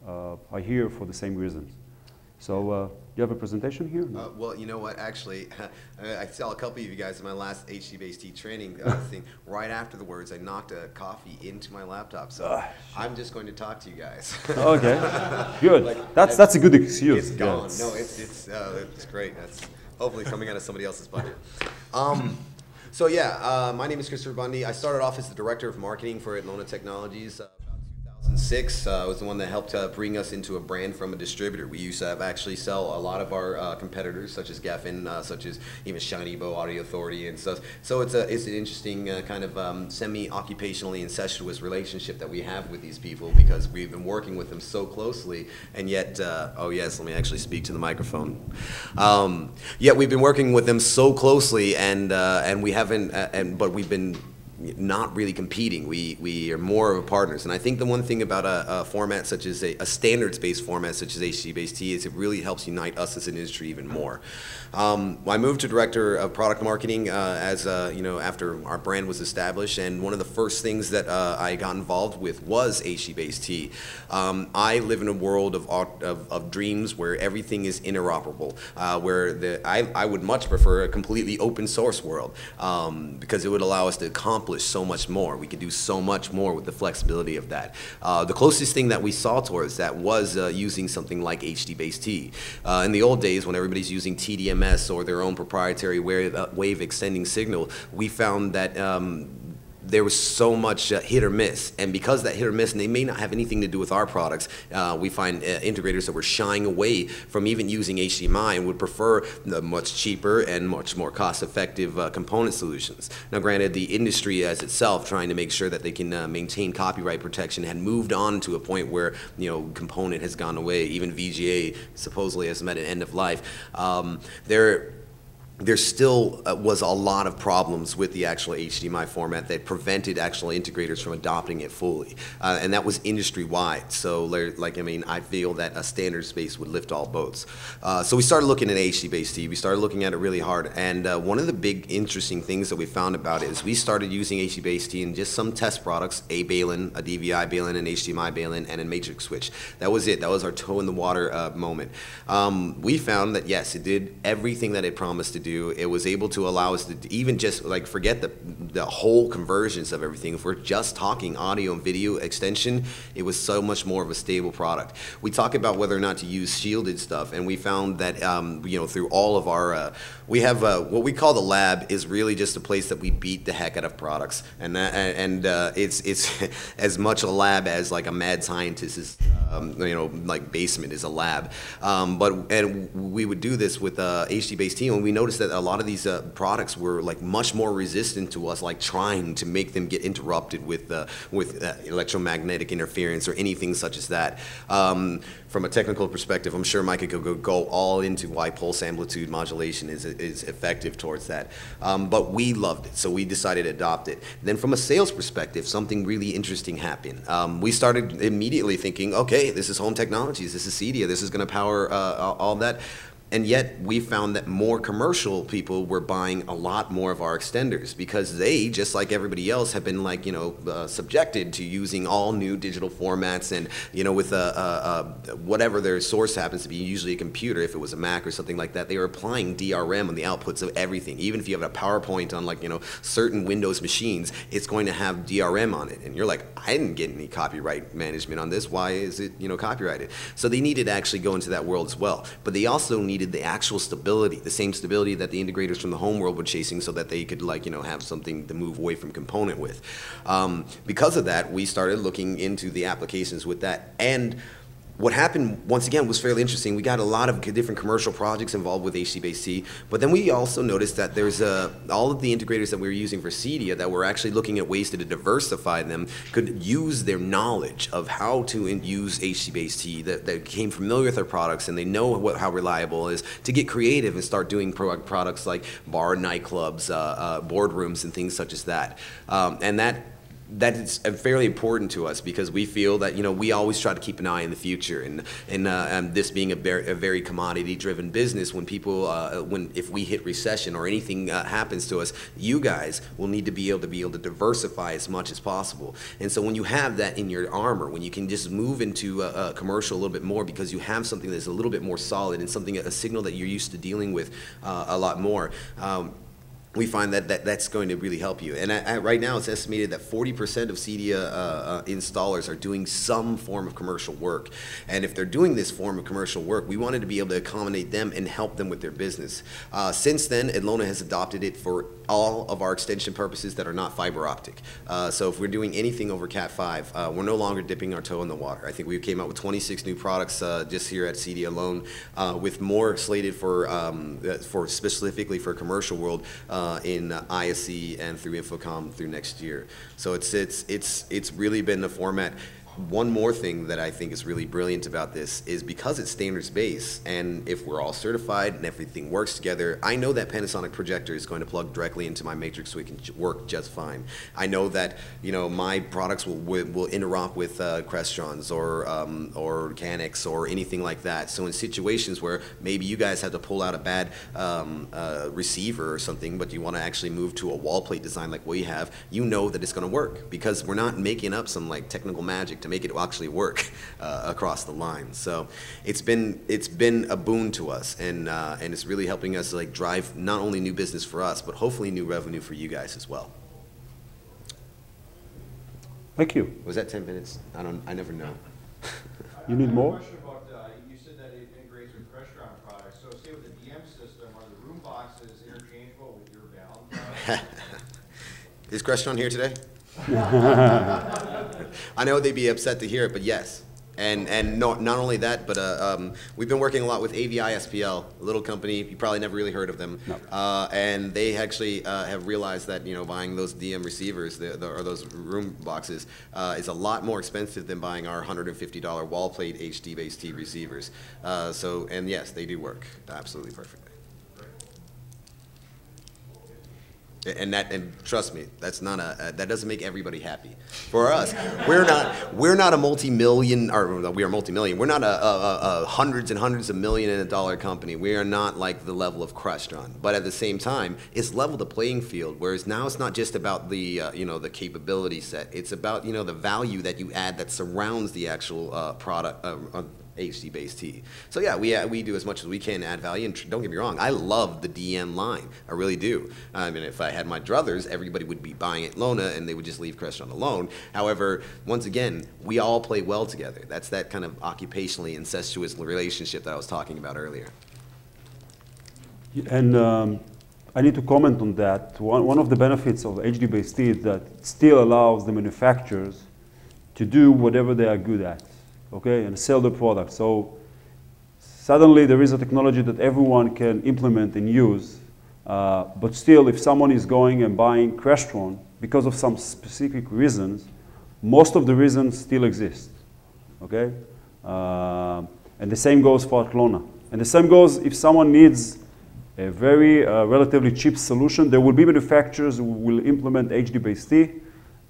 [SPEAKER 1] are here for the same reasons. So you have a presentation here?
[SPEAKER 4] Well, you know what, actually, I saw a couple of you guys in my last Hdbaset training thing. Right after the words, I knocked a coffee into my laptop, so I'm just going to talk to you guys.
[SPEAKER 1] Okay, good. Like, that's a good excuse.
[SPEAKER 4] It's gone. No, it's great. That's hopefully coming out of somebody else's budget. So yeah, my name is Christopher Bundy. I started off as the director of marketing for Atlona Technologies. 2006 was the one that helped bring us into a brand from a distributor. We used to actually sell a lot of our competitors, such as Geffen, such as even Shinybo, Audio Authority, and stuff. So it's an interesting kind of semi-occupationally incestuous relationship that we have with these people, because we've been working with them so closely, and yet, oh yes, let me actually speak to the microphone. Yet we've been working with them so closely, and we haven't, but we've been not really competing. We are more of a partners. And I think the one thing about a format such as a standards-based format such as Hdbaset is it really helps unite us as an industry even more. I moved to director of product marketing as you know, after our brand was established, and one of the first things that I got involved with was Hdbaset. I live in a world of dreams where everything is interoperable, where I would much prefer a completely open source world, because it would allow us to accomplish so much more. We could do so much more with the flexibility of that. The closest thing that we saw towards that was using something like Hdbaset. In the old days, when everybody's using TDMS or their own proprietary wave extending signal, we found that there was so much hit or miss, and because that hit or miss, and they may not have anything to do with our products, we find integrators that were shying away from even using HDMI and would prefer the much cheaper and much more cost-effective component solutions. Now granted, the industry as itself, trying to make sure that they can maintain copyright protection, had moved on to a point where, you know, component has gone away. Even VGA supposedly has met an end of life. There still was a lot of problems with the actual HDMI format that prevented actual integrators from adopting it fully, and that was industry-wide. So, like, I mean, I feel that a standard space would lift all boats. So we started looking at Hdbaset. We started looking at it really hard, and one of the big interesting things that we found about it is we started using Hdbaset in just some test products: a Balun, a DVI Balun, an HDMI Balun, and a matrix switch. That was it. That was our toe in the water moment. We found that yes, it did everything that it promised to do. It was able to allow us to even just like forget the whole conversions of everything. If we're just talking audio and video extension, it was so much more of a stable product. We talk about whether or not to use shielded stuff, and we found that you know, through all of our we have what we call the lab is really just a place that we beat the heck out of products, and it's as much a lab as like a mad scientist's you know, like basement is a lab. And we would do this with Hdbaset, and we noticed that a lot of these products were like much more resistant to us, like trying to make them get interrupted with electromagnetic interference or anything such as that. From a technical perspective, I'm sure Micah could go all into why pulse amplitude modulation is effective towards that. But we loved it, so we decided to adopt it. Then from a sales perspective, something really interesting happened. We started immediately thinking, okay, this is home technologies, this is CEDIA, this is going to power all that. And yet we found that more commercial people were buying a lot more of our extenders, because they, just like everybody else, have been like, you know, subjected to using all new digital formats, and, you know, with whatever their source happens to be, usually a computer, if it was a Mac or something like that, they were applying DRM on the outputs of everything. Even if you have a PowerPoint on, like, you know, certain Windows machines, it's going to have DRM on it. And you're like, I didn't get any copyright management on this. Why is it, you know, copyrighted? So they needed to actually go into that world as well. But they also needed the actual stability, the same stability that the integrators from the home world were chasing, so that they could, like, you know, have something to move away from component with. Because of that, we started looking into the applications with that. And what happened, once again, was fairly interesting. We got a lot of different commercial projects involved with Hdbaset T, but then we also noticed that there's all of the integrators that we were using for CEDIA that were actually looking at ways to diversify them could use their knowledge of how to use Hdbaset T, that became familiar with our products and they know how reliable it is, to get creative and start doing products like bar nightclubs, boardrooms, and things such as that. And that is fairly important to us because we feel that, you know, we always try to keep an eye in the future, and this being a very commodity-driven business, when people, if we hit recession or anything happens to us, you guys will need to be able to diversify as much as possible. And so when you have that in your armor, when you can just move into commercial a little bit more because you have something that's a little bit more solid and a signal that you're used to dealing with a lot more. We find that that's going to really help you. And right now, it's estimated that 40% of CEDIA installers are doing some form of commercial work. And if they're doing this form of commercial work, we wanted to be able to accommodate them and help them with their business. Since then, Atlona has adopted it for all of our extension purposes that are not fiber optic. So if we're doing anything over Cat 5, we're no longer dipping our toe in the water. I think we came out with 26 new products just here at CEDIA alone, with more slated for specifically for commercial world in ISE and through Infocom through next year. So it's really been the format. One more thing that I think is really brilliant about this is because it's standards-based, and if we're all certified and everything works together, I know that Panasonic projector is going to plug directly into my matrix so it can work just fine. I know that, you know, my products will interop with Crestrons or Canix or anything like that. So in situations where maybe you guys have to pull out a bad receiver or something, but you want to actually move to a wall plate design like we have, you know that it's going to work because we're not making up some like technical magic to make it actually work across the line. So it's been a boon to us, and it's really helping us like drive not only new business for us, but hopefully new revenue for you guys as well.
[SPEAKER 1] Thank you.
[SPEAKER 4] Was that 10 minutes? I never know.
[SPEAKER 1] You need more?
[SPEAKER 2] I have a question about, you said that it integrates with Crestron products. So say with the DM system, are the room boxes interchangeable with your valve?
[SPEAKER 4] Is Crestron here today? I know they'd be upset to hear it, but yes. And not only that, but we've been working a lot with AVI SPL, a little company. You probably never really heard of them. No. And they actually have realized that, you know, buying those DM receivers or those room boxes is a lot more expensive than buying our $150 wall plate Hdbaset T receivers. And yes, they do work absolutely perfectly. And trust me, that doesn't make everybody happy. For us, we're not a multi-million, or we are multi-million. We're not a hundreds and hundreds of million in a dollar company. We are not like the level of Crestron. But at the same time, it's leveled the playing field. Whereas now it's not just about the the capability set. It's about the value that you add that surrounds the actual product. Hdbaset T. So yeah, we do as much as we can to add value. And don't get me wrong, I love the DM line. I really do. I mean, if I had my druthers, everybody would be buying Atlona and they would just leave Crestron alone. However, once again, we all play well together. That's that kind of occupationally incestuous relationship that I was talking about earlier.
[SPEAKER 1] And I need to comment on that. One of the benefits of Hdbaset T is that it still allows the manufacturers to do whatever they are good at. Okay, and sell the product. So suddenly there is a technology that everyone can implement and use, but still if someone is going and buying Crestron because of some specific reasons, most of the reasons still exist. Okay, and the same goes for Atlona. And the same goes if someone needs a very relatively cheap solution, there will be manufacturers who will implement Hdbaset T.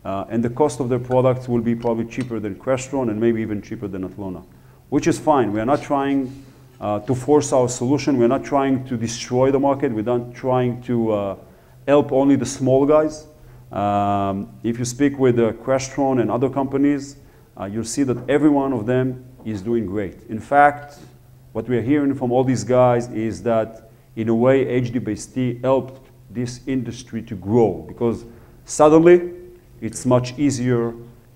[SPEAKER 1] And the cost of their products will be probably cheaper than Crestron and maybe even cheaper than Atlona, which is fine. We are not trying to force our solution. We're not trying to destroy the market. We're not trying to help only the small guys. If you speak with Crestron and other companies, you'll see that every one of them is doing great. In fact, what we're hearing from all these guys is that, in a way, Hdbaset T helped this industry to grow because suddenly, it's much easier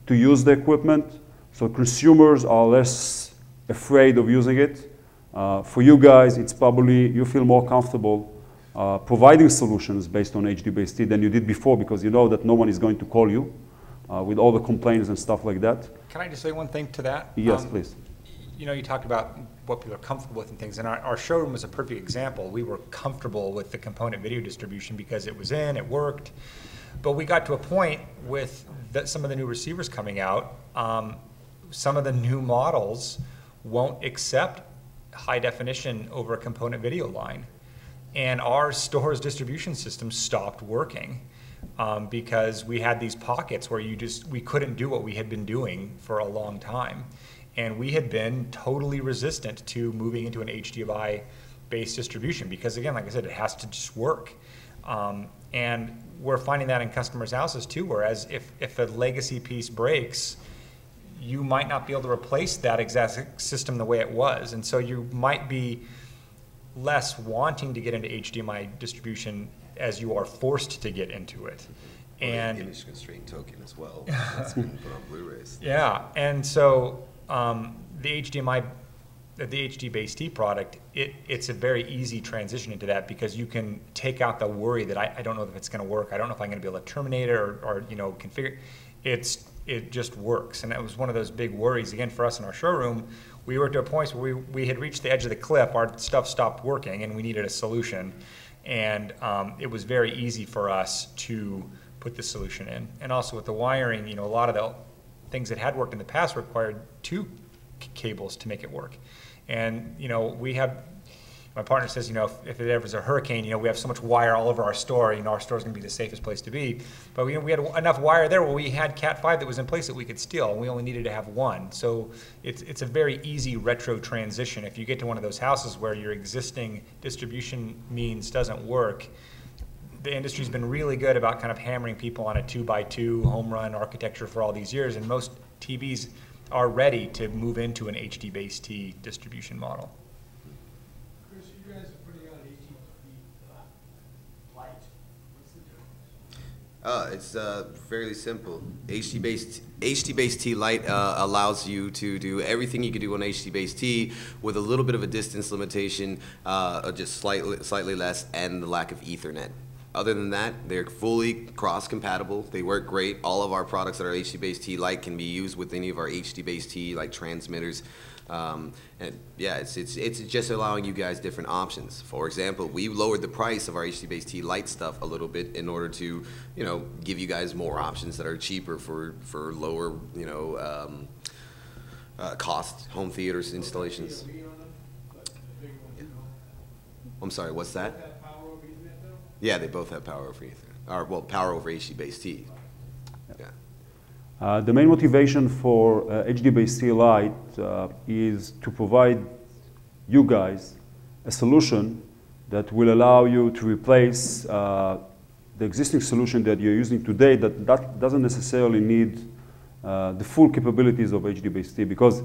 [SPEAKER 1] to use the equipment, so consumers are less afraid of using it. For you guys, it's probably, you feel more comfortable providing solutions based on Hdbaset T than you did before because you know that no one is going to call you with all the complaints and stuff like that.
[SPEAKER 3] Can I just say one thing to that?
[SPEAKER 1] Yes, please.
[SPEAKER 3] you know, you talked about what people are comfortable with and things, and our showroom was a perfect example. We were comfortable with the component video distribution because it was in, it worked. But we got to a point with some of the new receivers coming out, some of the new models won't accept high definition over a component video line. And our store's distribution system stopped working because we had these pockets where we couldn't do what we had been doing for a long time. And we had been totally resistant to moving into an HDMI-based distribution because, again, like I said, it has to just work. And we're finding that in customers' houses too, whereas if a legacy piece breaks, you might not be able to replace that exact system the way it was. And so you might be less wanting to get into HDMI distribution as you are forced to get into it. And
[SPEAKER 4] image constraint token as well. That's been put on Blu-rays.
[SPEAKER 3] Yeah, and so the Hdbaset T product, it's a very easy transition into that because you can take out the worry that I don't know if it's going to work. I don't know if I'm going to be able to terminate it or you know, configure. It just works, and that was one of those big worries again for us in our showroom. We were to a point where we had reached the edge of the cliff. Our stuff stopped working, and we needed a solution. And it was very easy for us to put the solution in. And also with the wiring, you know, a lot of the things that had worked in the past required two cables to make it work. And, you know, my partner says, you know, if it ever is a hurricane, you know, we have so much wire all over our store, you know, our store's gonna be the safest place to be. But you know, we had enough wire there where we had Cat 5 that was in place that we could steal, and we only needed to have one. So it's a very easy retro transition. If you get to one of those houses where your existing distribution means doesn't work, the industry's been really good about kind of hammering people on a 2x2 home run architecture for all these years, and most TVs are ready to move into an Hdbaset T distribution model.
[SPEAKER 9] Chris, you guys are putting on HD light. What's the difference?
[SPEAKER 4] It's fairly simple. Hdbaset T Lite allows you to do everything you can do on Hdbaset T with a little bit of a distance limitation, just slightly less, and the lack of Ethernet. Other than that, they're fully cross-compatible. They work great. All of our products that are Hdbaset T Lite can be used with any of our Hdbaset T like transmitters. And yeah, it's just allowing you guys different options. For example, we lowered the price of our Hdbaset T Lite stuff a little bit in order to, you know, give you guys more options that are cheaper for lower, you know, cost home theaters installations. I'm sorry, what's that? Yeah, they both have power over Ethernet, or well, power over Hdbaset T. Yeah.
[SPEAKER 1] The main motivation for Hdbaset T Lite is to provide you guys a solution that will allow you to replace the existing solution that you're using today that doesn't necessarily need the full capabilities of Hdbaset T, because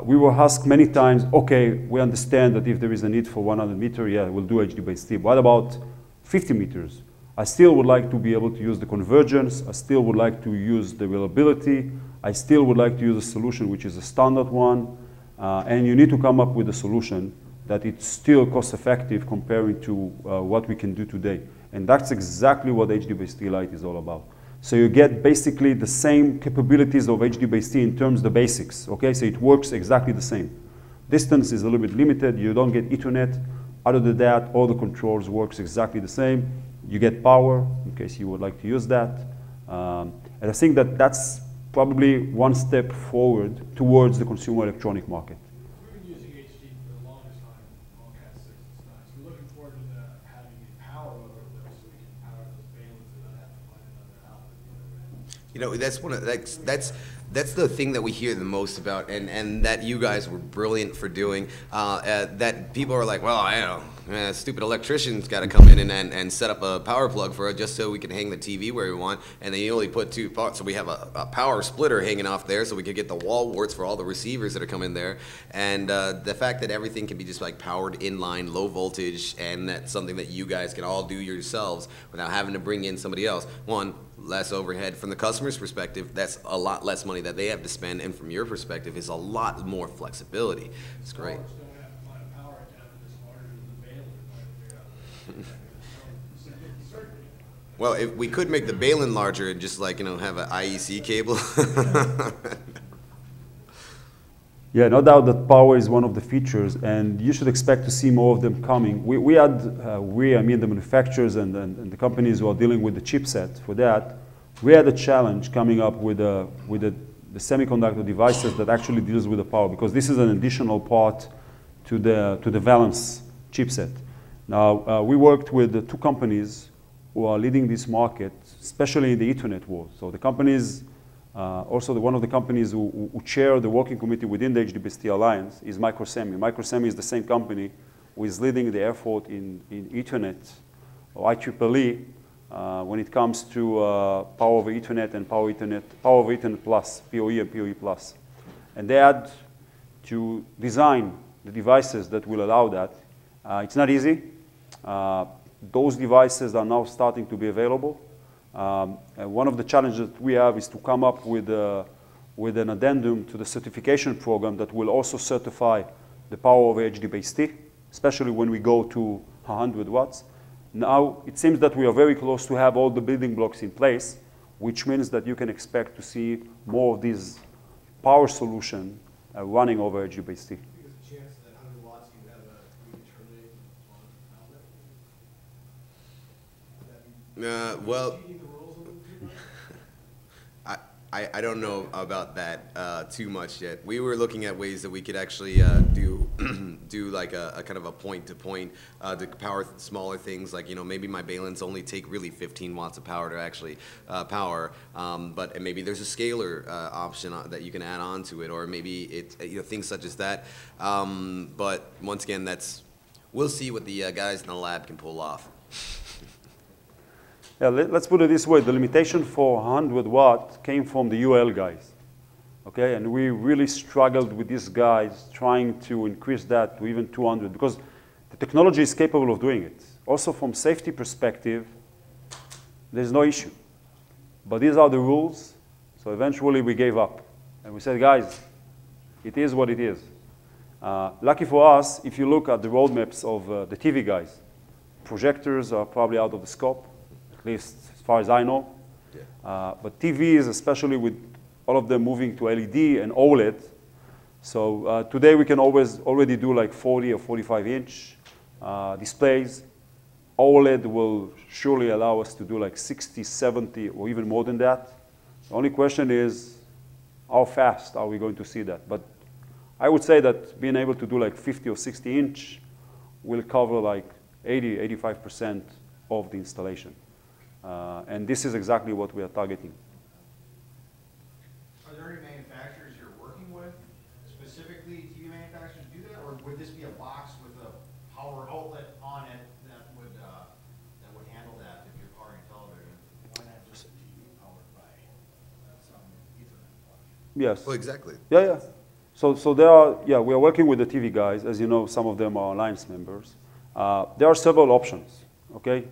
[SPEAKER 1] we were asked many times, okay, we understand that if there is a need for 100 meter, yeah, we'll do Hdbaset T. What about 50 meters? I still would like to be able to use the convergence. I still would like to use the reliability. I still would like to use a solution which is a standard one. And you need to come up with a solution that it's still cost effective comparing to what we can do today. And that's exactly what Hdbaset T Lite is all about. So you get basically the same capabilities of Hdbaset T in terms of the basics. Okay, so it works exactly the same. Distance is a little bit limited. You don't get Ethernet. Other than that, all the controls works exactly the same. You get power, in case you would like to use that. And I think that that's probably one step forward towards the consumer electronic market.
[SPEAKER 9] We've been using HD for the longest time, all Cat 6 and 9. So we're looking forward to having the power over those so we can power those bailiffs and not have to find another outlet.
[SPEAKER 4] You know, that's one of that's the thing that we hear the most about, and that you guys were brilliant for doing. That people are like, well, I don't know, stupid electrician's got to come in and set up a power plug for it just so we can hang the TV where we want, and then you only put two parts. So we have a power splitter hanging off there, so we could get the wall warts for all the receivers that are coming there. And the fact that everything can be just like powered inline, low voltage, and that's something that you guys can all do yourselves without having to bring in somebody else. One, less overhead. From the customer's perspective, that's a lot less money that they have to spend, and from your perspective, is a lot more flexibility. It's great. Well, if we could make the baling larger and just like, you know, have an IEC cable.
[SPEAKER 1] Yeah, no doubt that power is one of the features, and you should expect to see more of them coming. I mean the manufacturers and the companies who are dealing with the chipset for that, we had a challenge coming up with the semiconductor devices that actually deals with the power, because this is an additional part to the valence chipset. Now, we worked with the two companies who are leading this market, especially in the Ethernet world. So the companies, also one of the companies who chair the working committee within the Hdbaset Alliance is Microsemi. Microsemi is the same company who is leading the effort in Ethernet, or IEEE, when it comes to Power over Ethernet and Power over Ethernet Plus, PoE and PoE Plus. And they had to design the devices that will allow that. It's not easy. Those devices are now starting to be available. And one of the challenges that we have is to come up with an addendum to the certification program that will also certify the power over Hdbaset, especially when we go to 100 watts. Now, it seems that we are very close to have all the building blocks in place, which means that you can expect to see more of these power solution running over Hdbaset.
[SPEAKER 9] Because the chance that 100 watts you have a predetermined outlet?
[SPEAKER 4] Well,
[SPEAKER 9] Cheating the rules a little too much?
[SPEAKER 4] I don't know about that too much yet. We were looking at ways that we could actually do do like a kind of a point-to-point to power smaller things, like, you know, maybe my balance only take really 15 watts of power to actually power, but maybe there's a scalar option that you can add on to it, or maybe it, you know, things such as that. But once again, we'll see what the guys in the lab can pull off.
[SPEAKER 1] Yeah, let's put it this way. The limitation for 100 watt came from the UL guys, okay? And we really struggled with these guys trying to increase that to even 200, because the technology is capable of doing it. Also, from safety perspective, there's no issue. But these are the rules, so eventually we gave up. And we said, guys, it is what it is. Lucky for us, if you look at the roadmaps of the TV guys, projectors are probably out of the scope, at least as far as I know. Yeah. But TVs, especially with all of them moving to LED and OLED, so today we can already do like 40 or 45 inch displays. OLED will surely allow us to do like 60, 70, or even more than that. The only question is, how fast are we going to see that? But I would say that being able to do like 50 or 60 inch will cover like 80, 85% of the installation. And this is exactly what we are targeting.
[SPEAKER 2] Are there any manufacturers you're working with, specifically TV manufacturers do that, or would this be a box with a power outlet on it that would handle that if you're powering television?
[SPEAKER 9] Why not just a TV powered by some Ethernet plug?
[SPEAKER 1] Yes.
[SPEAKER 4] Well, exactly.
[SPEAKER 1] Yeah, yeah. So there are, yeah, we are working with the TV guys. As you know, some of them are alliance members. There are several options, okay?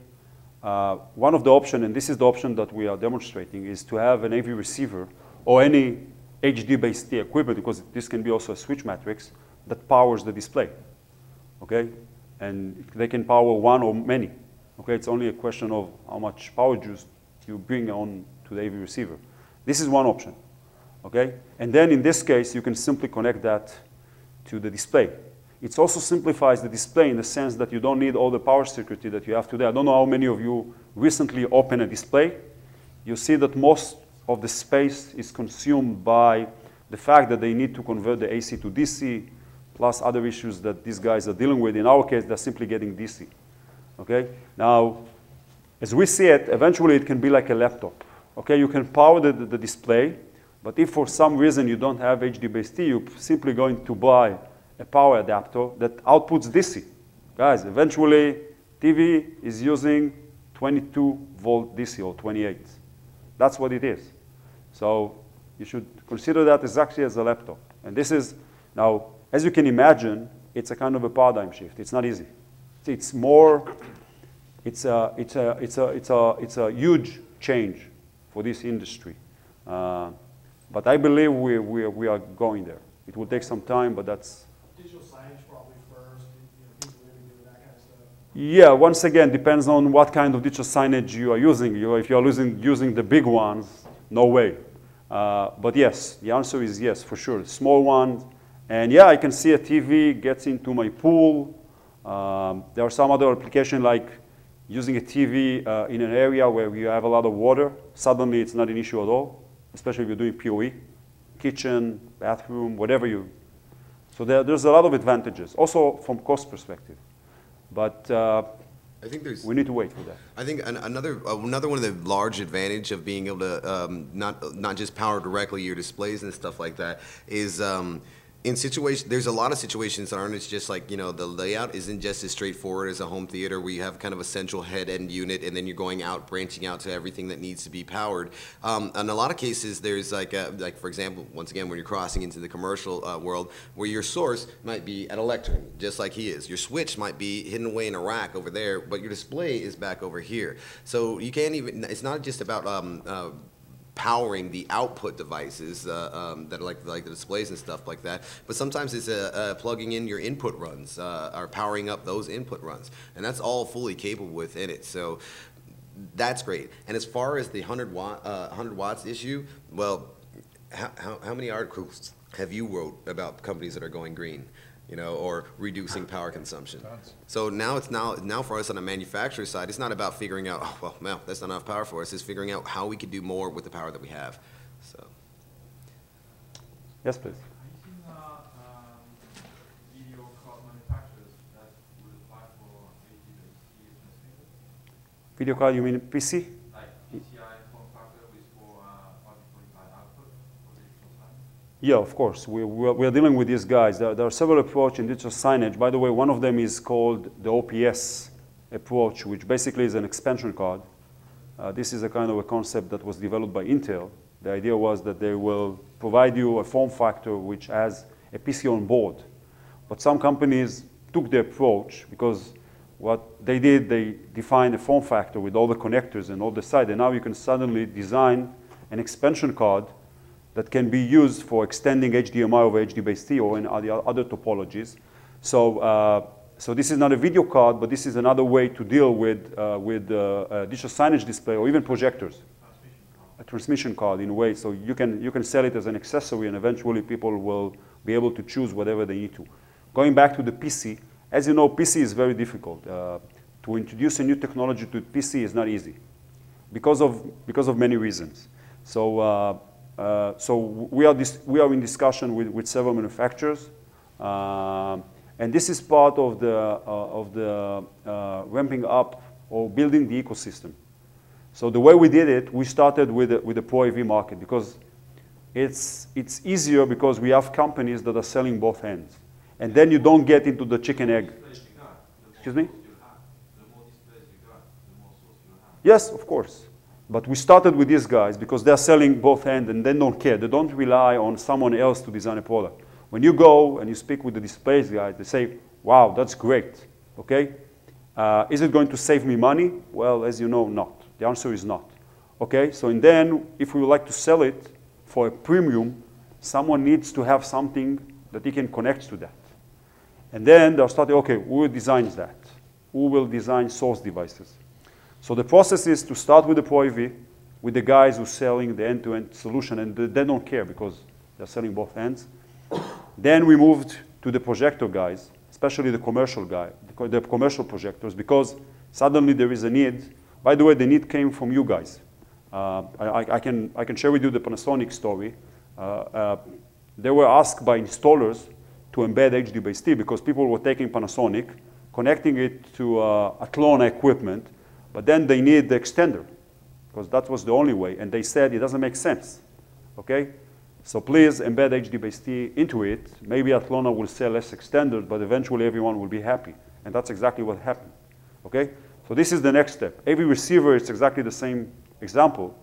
[SPEAKER 1] One of the options, and this is the option that we are demonstrating, is to have an AV receiver or any Hdbaset equipment, because this can be also a switch matrix that powers the display, okay? And they can power one or many, okay? It's only a question of how much power juice you bring on to the AV receiver. This is one option, okay? And then in this case, you can simply connect that to the display. It also simplifies the display in the sense that you don't need all the power circuitry that you have today. I don't know how many of you recently opened a display. You see that most of the space is consumed by the fact that they need to convert the AC to DC, plus other issues that these guys are dealing with. In our case, they're simply getting DC, okay? Now, as we see it, eventually it can be like a laptop, okay? You can power the display, but if for some reason you don't have Hdbaset, you're simply going to buy a power adapter that outputs DC. Guys, eventually, TV is using 22 volt DC or 28. That's what it is. So you should consider that exactly as a laptop. And this is, now, as you can imagine, it's a kind of a paradigm shift. It's not easy. It's more, it's a huge change for this industry. But I believe we are going there. It will take some time, but that's,
[SPEAKER 9] Digital signage probably first, people really doing that kind of stuff.
[SPEAKER 1] yeah, once again, depends on what kind of digital signage you are using. If you are using the big ones, no way. But yes, the answer is yes, for sure. Small ones, And yeah, I can see a TV gets into my pool. There are some other applications like using a TV in an area where you have a lot of water. Suddenly, it's not an issue at all, especially if you're doing PoE, kitchen, bathroom, whatever you. So there's a lot of advantages, also from cost perspective. But
[SPEAKER 4] I think there's.
[SPEAKER 1] we need to wait for that.
[SPEAKER 4] I think another one of the large advantage of being able to not just power directly your displays and stuff like that is in situations. There's a lot of situations that aren't just like, the layout isn't just as straightforward as a home theater where you have kind of a central head end unit and then you're going out, branching out to everything that needs to be powered. In a lot of cases, there's like for example, once again, when you're crossing into the commercial world, where your source might be at a lectern, just like he is. Your switch might be hidden away in a rack over there, but your display is back over here. So you can't even. It's not just about powering the output devices that are like the displays and stuff like that, but sometimes it's plugging in your input runs or powering up those input runs, and that's all fully capable within it. So that's great. And as far as the 100 watts issue, well, how many articles have you wrote about companies that are going green? Or reducing power consumption. So now for us on the manufacturer side, it's not about figuring out, oh, well, that's not enough power for us. It's figuring out how we could do more with the power that we have. So.
[SPEAKER 1] Yes, please.
[SPEAKER 9] Video card manufacturers that would apply for Hdbaset transmitters?
[SPEAKER 1] Video card, you mean PC?
[SPEAKER 9] Like PCI form factor with for RJ45 output for digital signage?
[SPEAKER 1] Yeah, of course. We're dealing with these guys. There are several approaches in digital signage. By the way, one of them is called the OPS approach, which basically is an expansion card. This is a kind of a concept that was developed by Intel. The idea was that they will provide you a form factor which has a PC on board. But some companies took the approach because what they did, they defined a form factor with all the connectors and all the side, and now you can suddenly design an expansion card that can be used for extending HDMI over Hdbaset or in other topologies. So this is not a video card, but this is another way to deal with digital signage display or even projectors. A transmission card in a way, so you can sell it as an accessory, and eventually people will be able to choose whatever they need to. Going back to the PC, as you know, PC is very difficult. To introduce a new technology to PC is not easy because of many reasons. So we are in discussion with several manufacturers, and this is part of the ramping up or building the ecosystem. So the way we did it, we started with the Pro AV market because it's easier because we have companies that are selling both ends, and then you don't get into the chicken egg. Excuse me? Yes, of course. But we started with these guys because they're selling both ends and they don't care. They don't rely on someone else to design a product. When you go and you speak with the displays guys, they say, wow, that's great, okay? Is it going to save me money? Well, as you know, not. The answer is not, okay? So and then if we would like to sell it for a premium, someone needs to have something that he can connect to that. And then they'll start, okay, who designs that? Who will design source devices? So the process is to start with the Pro AV, with the guys who are selling the end-to-end solution, and they don't care because they're selling both ends. Then we moved to the projector guys, especially the commercial guy, the commercial projectors, because suddenly there is a need. By the way, the need came from you guys. I can share with you the Panasonic story. They were asked by installers to embed Hdbaset because people were taking Panasonic, connecting it to Atlona equipment, but then they need the extender because that was the only way. And they said it doesn't make sense, okay? So please embed Hdbaset into it. Maybe Atlona will sell less extenders, but eventually everyone will be happy. And that's exactly what happened, okay? So this is the next step. AV receiver is exactly the same example.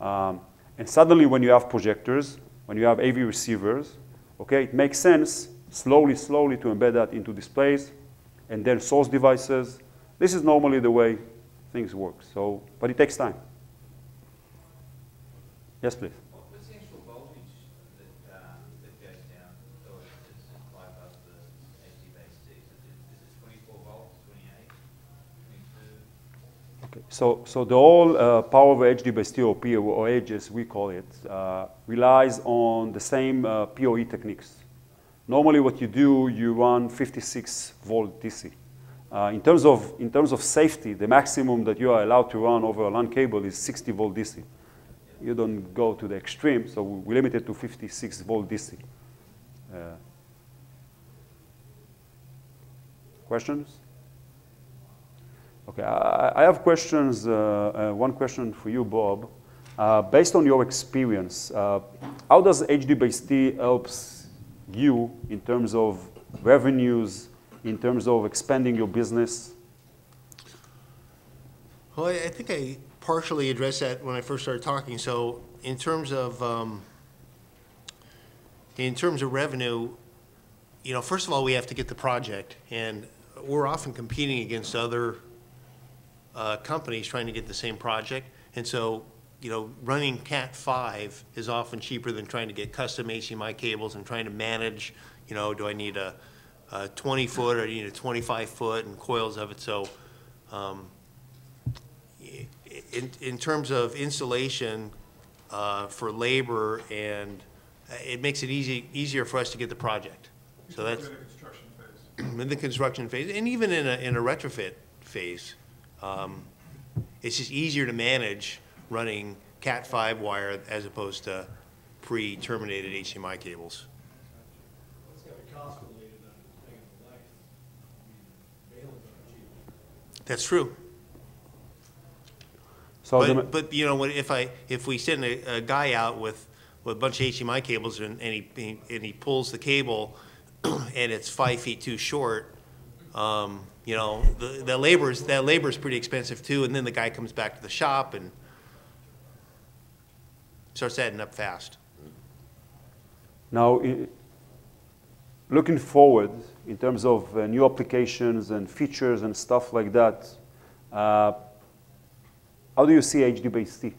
[SPEAKER 1] And suddenly when you have projectors, when you have AV receivers, okay, it makes sense slowly to embed that into displays and then source devices. This is normally the way things work, so, but it takes time. Yes, please.
[SPEAKER 10] What's the actual voltage that goes down or is bypass the Hdbaset? Is it 24 volts, 28, 22?
[SPEAKER 1] Okay, so the whole power over Hdbaset or Edge as we call it, relies on the same PoE techniques. Normally what you do, you run 56 volt DC. In terms of safety, the maximum that you are allowed to run over a LAN cable is 60 volt DC. You don't go to the extreme, so we limit it to 56 volt DC. Questions? Okay, I have questions. One question for you, Bob. Based on your experience, how does Hdbaset helps you in terms of revenues, in terms of expanding your business?
[SPEAKER 5] Well, I think I partially addressed that when I first started talking. So in terms of revenue, you know, first of all, we have to get the project, and we're often competing against other companies trying to get the same project. And so, you know, running Cat 5 is often cheaper than trying to get custom HDMI cables and trying to manage, you know, do I need a 20 foot or do I need a 25 foot and coils of it. So in terms of installation for labor, and it makes it easier for us to get the project. So that's
[SPEAKER 7] in the construction phase.
[SPEAKER 5] in the construction phase, and even in a retrofit phase. It's just easier to manage running Cat 5 wire as opposed to pre-terminated HDMI cables.
[SPEAKER 9] It's got to be cost related on taking the length. I mean, bailing's not cheap.
[SPEAKER 5] That's true.
[SPEAKER 1] So
[SPEAKER 5] But you know, if we send a guy out with a bunch of HDMI cables and he pulls the cable and it's 5 feet too short, you know, that labor is pretty expensive too, and then the guy comes back to the shop and starts adding up fast.
[SPEAKER 1] now, looking forward in terms of new applications and features and stuff like that, how do you see Hdbaset?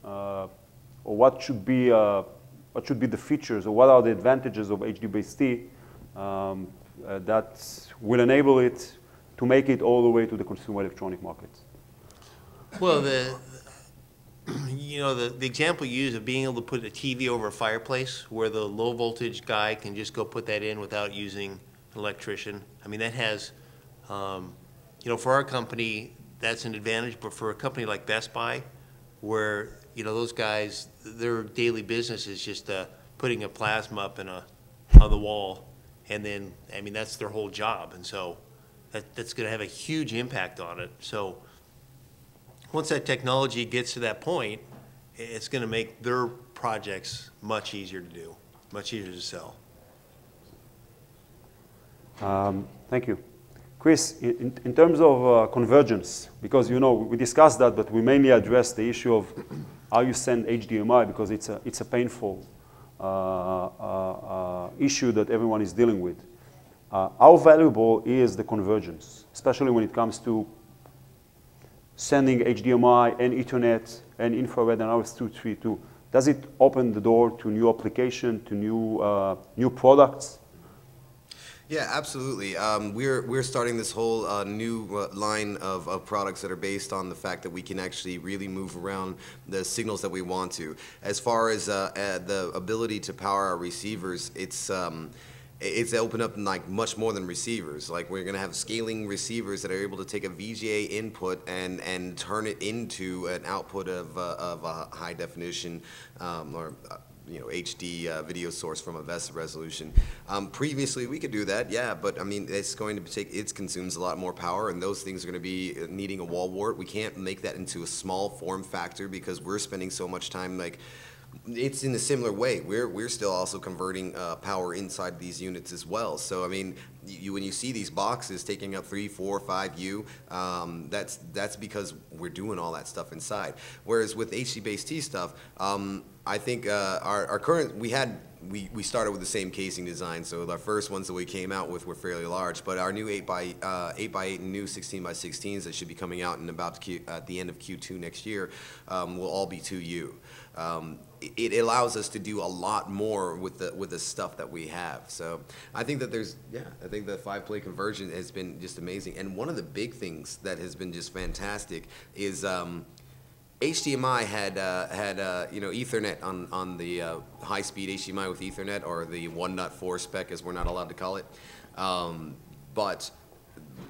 [SPEAKER 1] Or what should be the features, or what are the advantages of Hdbaset that will enable it to make it all the way to the consumer electronic market?
[SPEAKER 5] Well, you know, the example you use of being able to put a TV over a fireplace where the low voltage guy can just go put that in without using an electrician. I mean, that has, you know, for our company, that's an advantage, but for a company like Best Buy, where, you know, those guys, their daily business is just putting a plasma up on the wall, and then, I mean, that's their whole job, and so that's going to have a huge impact on it. So once that technology gets to that point, it's going to make their projects much easier to do, much easier to sell.
[SPEAKER 1] Thank you. Chris, in terms of convergence, because, you know, we discussed that, but we mainly addressed the issue of how you send HDMI, because it's a painful issue that everyone is dealing with. How valuable is the convergence, especially when it comes to sending HDMI and Ethernet and infrared and RS-232? Does it open the door to new application, to new products?
[SPEAKER 4] Yeah, absolutely. We're starting this whole new line of products that are based on the fact that we can actually really move around the signals that we want to. As far as the ability to power our receivers, it's opened up like much more than receivers. Like, we're going to have scaling receivers that are able to take a VGA input and turn it into an output of a high definition or you know, HD video source from a VESA resolution. Previously, we could do that, yeah, but I mean, it's going to take, it consumes a lot more power, and those things are going to be needing a wall wart. We can't make that into a small form factor because we're spending so much time, like, it's in a similar way. We're still also converting power inside these units as well. So I mean, when you see these boxes taking up 3, 4, 5U, that's because we're doing all that stuff inside. Whereas with Hdbaset stuff, I think our current, we started with the same casing design, so our first ones that we came out with were fairly large, but our new 8x8 and new 16x16s that should be coming out in about at the end of Q2 next year will all be 2U. It allows us to do a lot more with the stuff that we have. So I think that I think the 5-play conversion has been just amazing. And one of the big things that has been just fantastic is HDMI had you know, Ethernet on the high-speed HDMI with Ethernet, or the 1.4 spec, as we're not allowed to call it. But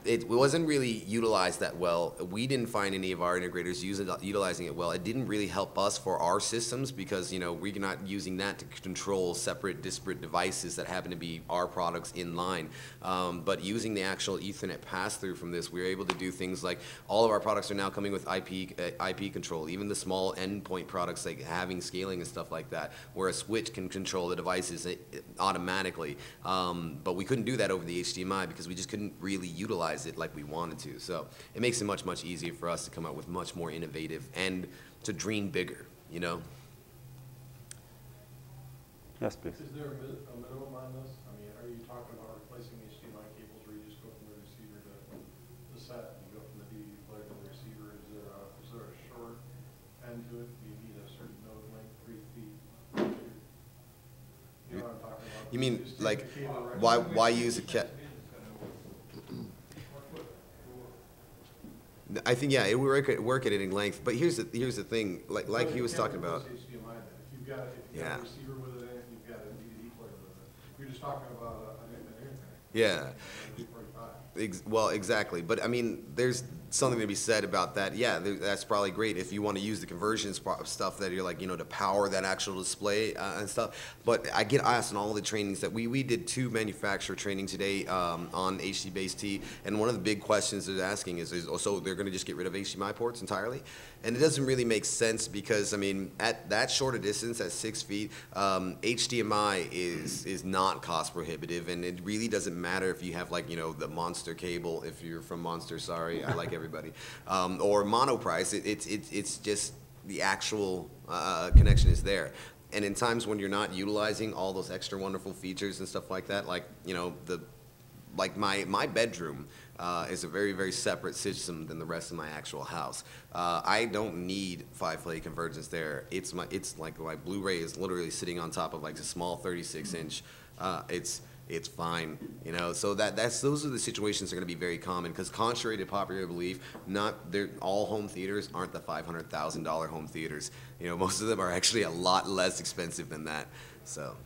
[SPEAKER 4] it wasn't really utilized that well. We didn't find any of our integrators utilizing it well. It didn't really help us for our systems because, you know, we're not using that to control separate, disparate devices that happen to be our products in line. But using the actual Ethernet pass-through from this, we were able to do things like all of our products are now coming with IP control, even the small endpoint products like having scaling and stuff like that, where a switch can control the devices automatically. But we couldn't do that over the HDMI because we just couldn't really utilize it like we wanted to. So it makes it much, much easier for us to come out with much more innovative and to dream bigger, you know?
[SPEAKER 1] Yes, please.
[SPEAKER 9] Is there a minimum on this? I mean, are you talking about replacing HDMI cables where you just go from the receiver to the set, and you go from the DVD player to the receiver? Is there a short end to it? Do you need a certain node length, 3 feet? You know what I'm talking about?
[SPEAKER 4] You mean,
[SPEAKER 9] just take
[SPEAKER 4] like,
[SPEAKER 9] the cable right
[SPEAKER 4] why use a cat? I think, yeah, it would work at any length. But here's the thing, like he was talking about.
[SPEAKER 9] HDMI then. If you've got
[SPEAKER 4] Yeah.
[SPEAKER 9] a receiver with it in it, you've got a DVD player with it. You're just talking about an internet.
[SPEAKER 4] Yeah.
[SPEAKER 9] 45.
[SPEAKER 4] Well, exactly. But I mean, there's something to be said about that. Yeah, that's probably great if you want to use the conversion stuff that you're like, you know, to power that actual display and stuff. But I get asked in all the trainings that we did 2 manufacturer training today on Hdbaset T, and one of the big questions they're asking is so they're going to just get rid of HDMI ports entirely? And it doesn't really make sense because, I mean, at that short a distance, at 6 feet, HDMI is not cost prohibitive, and it really doesn't matter if you have, like, you know, the Monster cable, if you're from Monster, sorry, I like everybody, or Monoprice. It's just the actual connection is there. And in times when you're not utilizing all those extra wonderful features and stuff like that, like, you know, like my bedroom is a very, very separate system than the rest of my actual house. I don't need 5-play convergence there. It's like my Blu-ray is literally sitting on top of like a small 36-inch. It's fine, you know. So those are the situations that are going to be very common because, contrary to popular belief, all home theaters aren't the $500,000 home theaters. You know, most of them are actually a lot less expensive than that. So.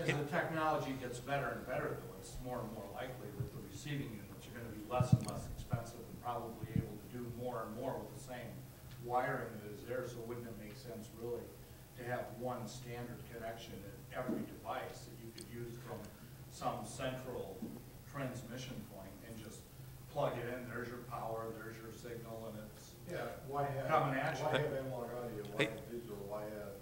[SPEAKER 11] As the technology gets better and better, though, it's more and more likely that the receiving units are going to be less and less expensive and probably able to do more and more with the same wiring that is there. So wouldn't it make sense really to have one standard connection at every device that you could use from some central transmission point and just plug it in? There's your power, there's your signal, and it's coming at you.
[SPEAKER 9] Why have analog audio? Why have digital? Why have?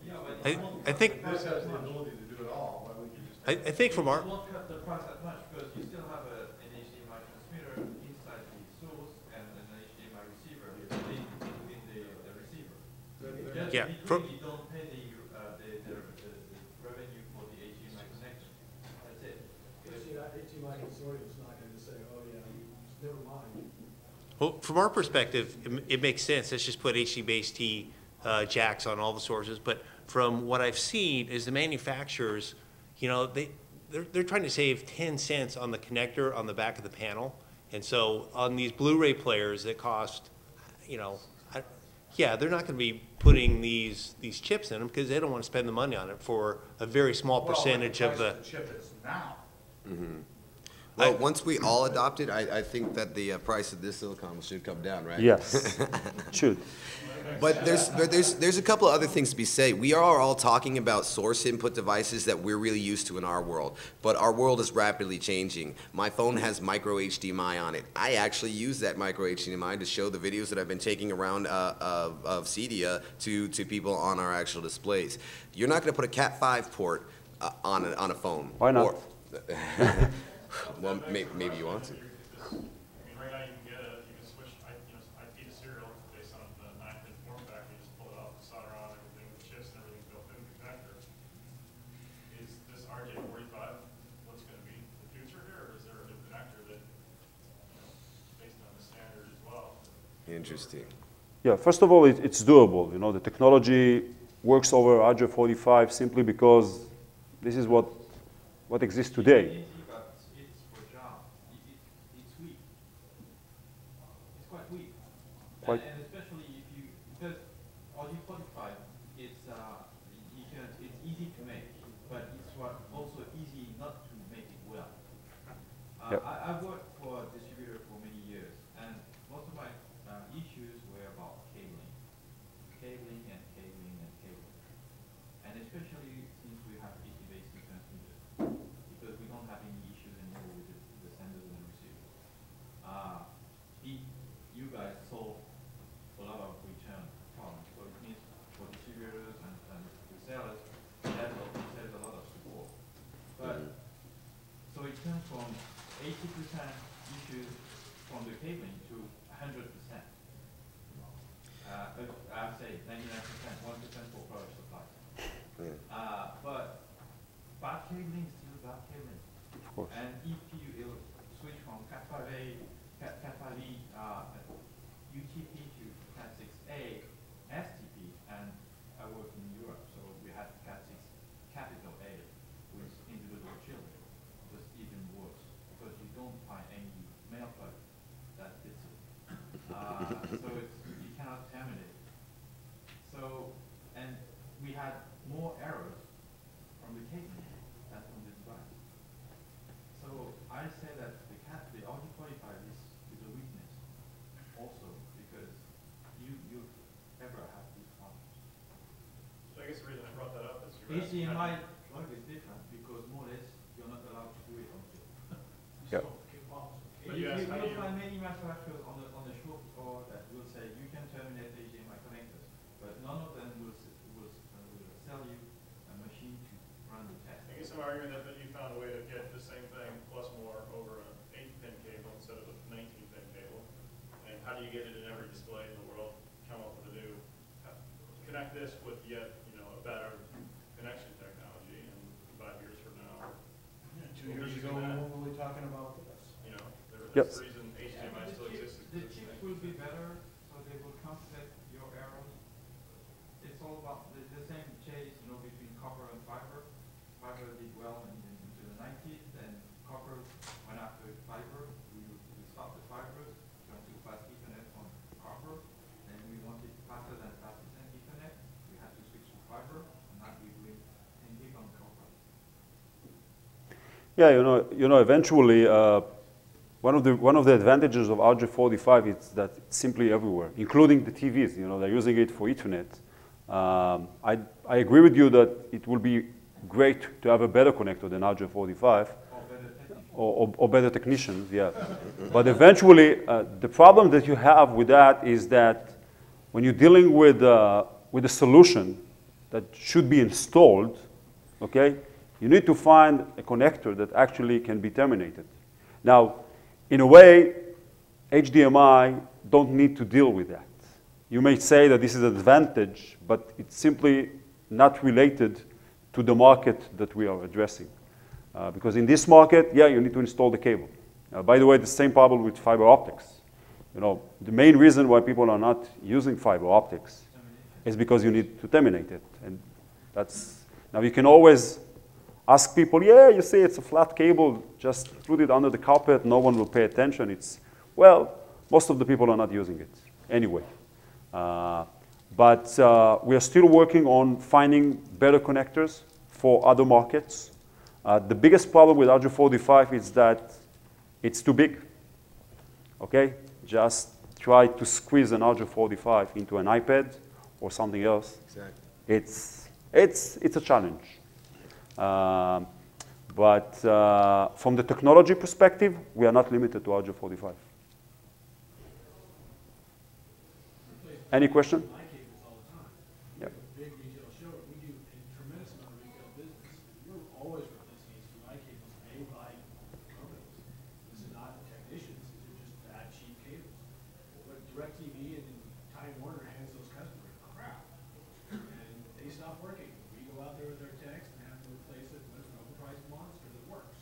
[SPEAKER 5] I think
[SPEAKER 9] This has the ability to do it all. Why would you just?
[SPEAKER 5] I think from our
[SPEAKER 10] You won't cut the price that much because you still have an HDMI transmitter inside the source and an HDMI receiver within the receiver. Just
[SPEAKER 5] Yeah,
[SPEAKER 10] between you don't pay the revenue for the HDMI connection. That's it.
[SPEAKER 9] HDMI consortium is not going to say, oh yeah, never mind.
[SPEAKER 5] Well, from our perspective, it makes sense. Let's just put Hdbaset T jacks on all the sources. But from what I've seen is the manufacturers, you know, they're trying to save 10 cents on the connector on the back of the panel. And so on these Blu-ray players that cost, you know, yeah, they're not going to be putting these chips in them because they don't want to spend the money on it for a very small percentage of the.
[SPEAKER 11] The chip is now.
[SPEAKER 4] Mm-hmm. Well, once we all adopt it, I think that the price of this silicon should come down, right?
[SPEAKER 1] Yes, should.
[SPEAKER 4] But there's a couple of other things to be said. We are all talking about source input devices that we're really used to in our world, but our world is rapidly changing. My phone has micro HDMI on it. I actually use that micro HDMI to show the videos that I've been taking around of CEDIA to people on our actual displays. You're not going to put a Cat 5 port on a phone.
[SPEAKER 1] Why not?
[SPEAKER 4] Well, maybe you want to.
[SPEAKER 6] I mean, right now you can switch IP to serial based on the 9-pin form factor. You just pull it off, solder on everything, the chips and everything's built in the connector. Is this RJ45 what's going to be the future here, or is there a new connector that, based on the standard as well?
[SPEAKER 4] Interesting.
[SPEAKER 1] Yeah, first of all, it's doable. You know, the technology works over RJ45 simply because this is what exists today.
[SPEAKER 10] It's quite weak.
[SPEAKER 1] Quite.
[SPEAKER 10] And especially because Audi
[SPEAKER 1] Yep.
[SPEAKER 10] I've worked for a distributor for many years, and most of my issues were about cabling. Cabling and cabling and cabling. And especially since we have Hdbaset transmitters, because we don't have any issues anymore with the senders and receivers. You guys solve a lot of return problems, so it means for distributors and resellers, there's a lot of support. But so it turns from 80% issues from the cabling to 100%. I'd say 99%, 1% for product supplies. But bad cabling is still bad cabling.
[SPEAKER 1] Of course.
[SPEAKER 10] And if you switch from Cat5A, Cat5E UTP to Cat6A STP, and I work in Europe, so we had Cat6 capital A with individual children. It was even worse because you don't find any mail plug that fits it. So you cannot terminate. So, and we had more errors from the cabling than from the device. So I say that the Audi 45 is a weakness also because you ever have these problems.
[SPEAKER 6] So I guess the reason I brought that up is you're asking
[SPEAKER 10] HDMI
[SPEAKER 6] how
[SPEAKER 10] plug is different because more or less you're not allowed to do it on the
[SPEAKER 1] Yep.
[SPEAKER 6] But you asked how do
[SPEAKER 10] will
[SPEAKER 6] you-
[SPEAKER 10] find many manufacturers on the shop floor that will say you can terminate HDMI connectors, but none of them will sell you a machine to run the test.
[SPEAKER 6] I guess I'm arguing that you found a way to get the same thing plus more over an 8-pin cable instead of a 19-pin cable. And how do you get it in every display in the world? Come up with a new, connect this with yet, a better connection technology, and 5 years from now,
[SPEAKER 11] 2 years ago, we weren't really talking about this.
[SPEAKER 6] that's the reason HDMI still exists.
[SPEAKER 10] The chips will be better, so they will compensate your errors. It's all about the same chase, between copper and fiber. Fiber did well into the 90s, then copper went after fiber. We stopped the fibers, went to fast Ethernet on copper, and we wanted faster than fast Ethernet. We had to switch to fiber, and now we're doing 10 gig on copper.
[SPEAKER 1] Yeah, eventually, one of the advantages of RJ45 is that it's simply everywhere, including the TVs. They're using it for Ethernet. I agree with you that it will be great to have a better connector than RJ45, or better technicians, yeah. But eventually, the problem that you have with that is that when you're dealing with a solution that should be installed, okay, you need to find a connector that actually can be terminated. Now, in a way, HDMI don't need to deal with that. You may say that this is an advantage, but it's simply not related to the market that we are addressing. Because in this market, yeah, you need to install the cable. By the way, the same problem with fiber optics. The main reason why people are not using fiber optics is because you need to terminate it. And now you can always ask people, yeah, you see, it's a flat cable, just put it under the carpet, no one will pay attention. Well, most of the people are not using it anyway. But we are still working on finding better connectors for other markets. The biggest problem with RJ45 is that it's too big. Okay? Just try to squeeze an RJ45 into an iPad or something else.
[SPEAKER 4] Exactly.
[SPEAKER 1] It's a challenge. But from the technology perspective, we are not limited to RJ45. Any question? Yeah.
[SPEAKER 11] Big retail show. We do a tremendous amount of retail business. We're always replacing HDMI cables made by companies. This is not technicians. These are just bad, cheap cables. But DirecTV and Time Warner hands those customers crap, and they stop working. We go out there with our techs and have to replace it with an overpriced monster that works.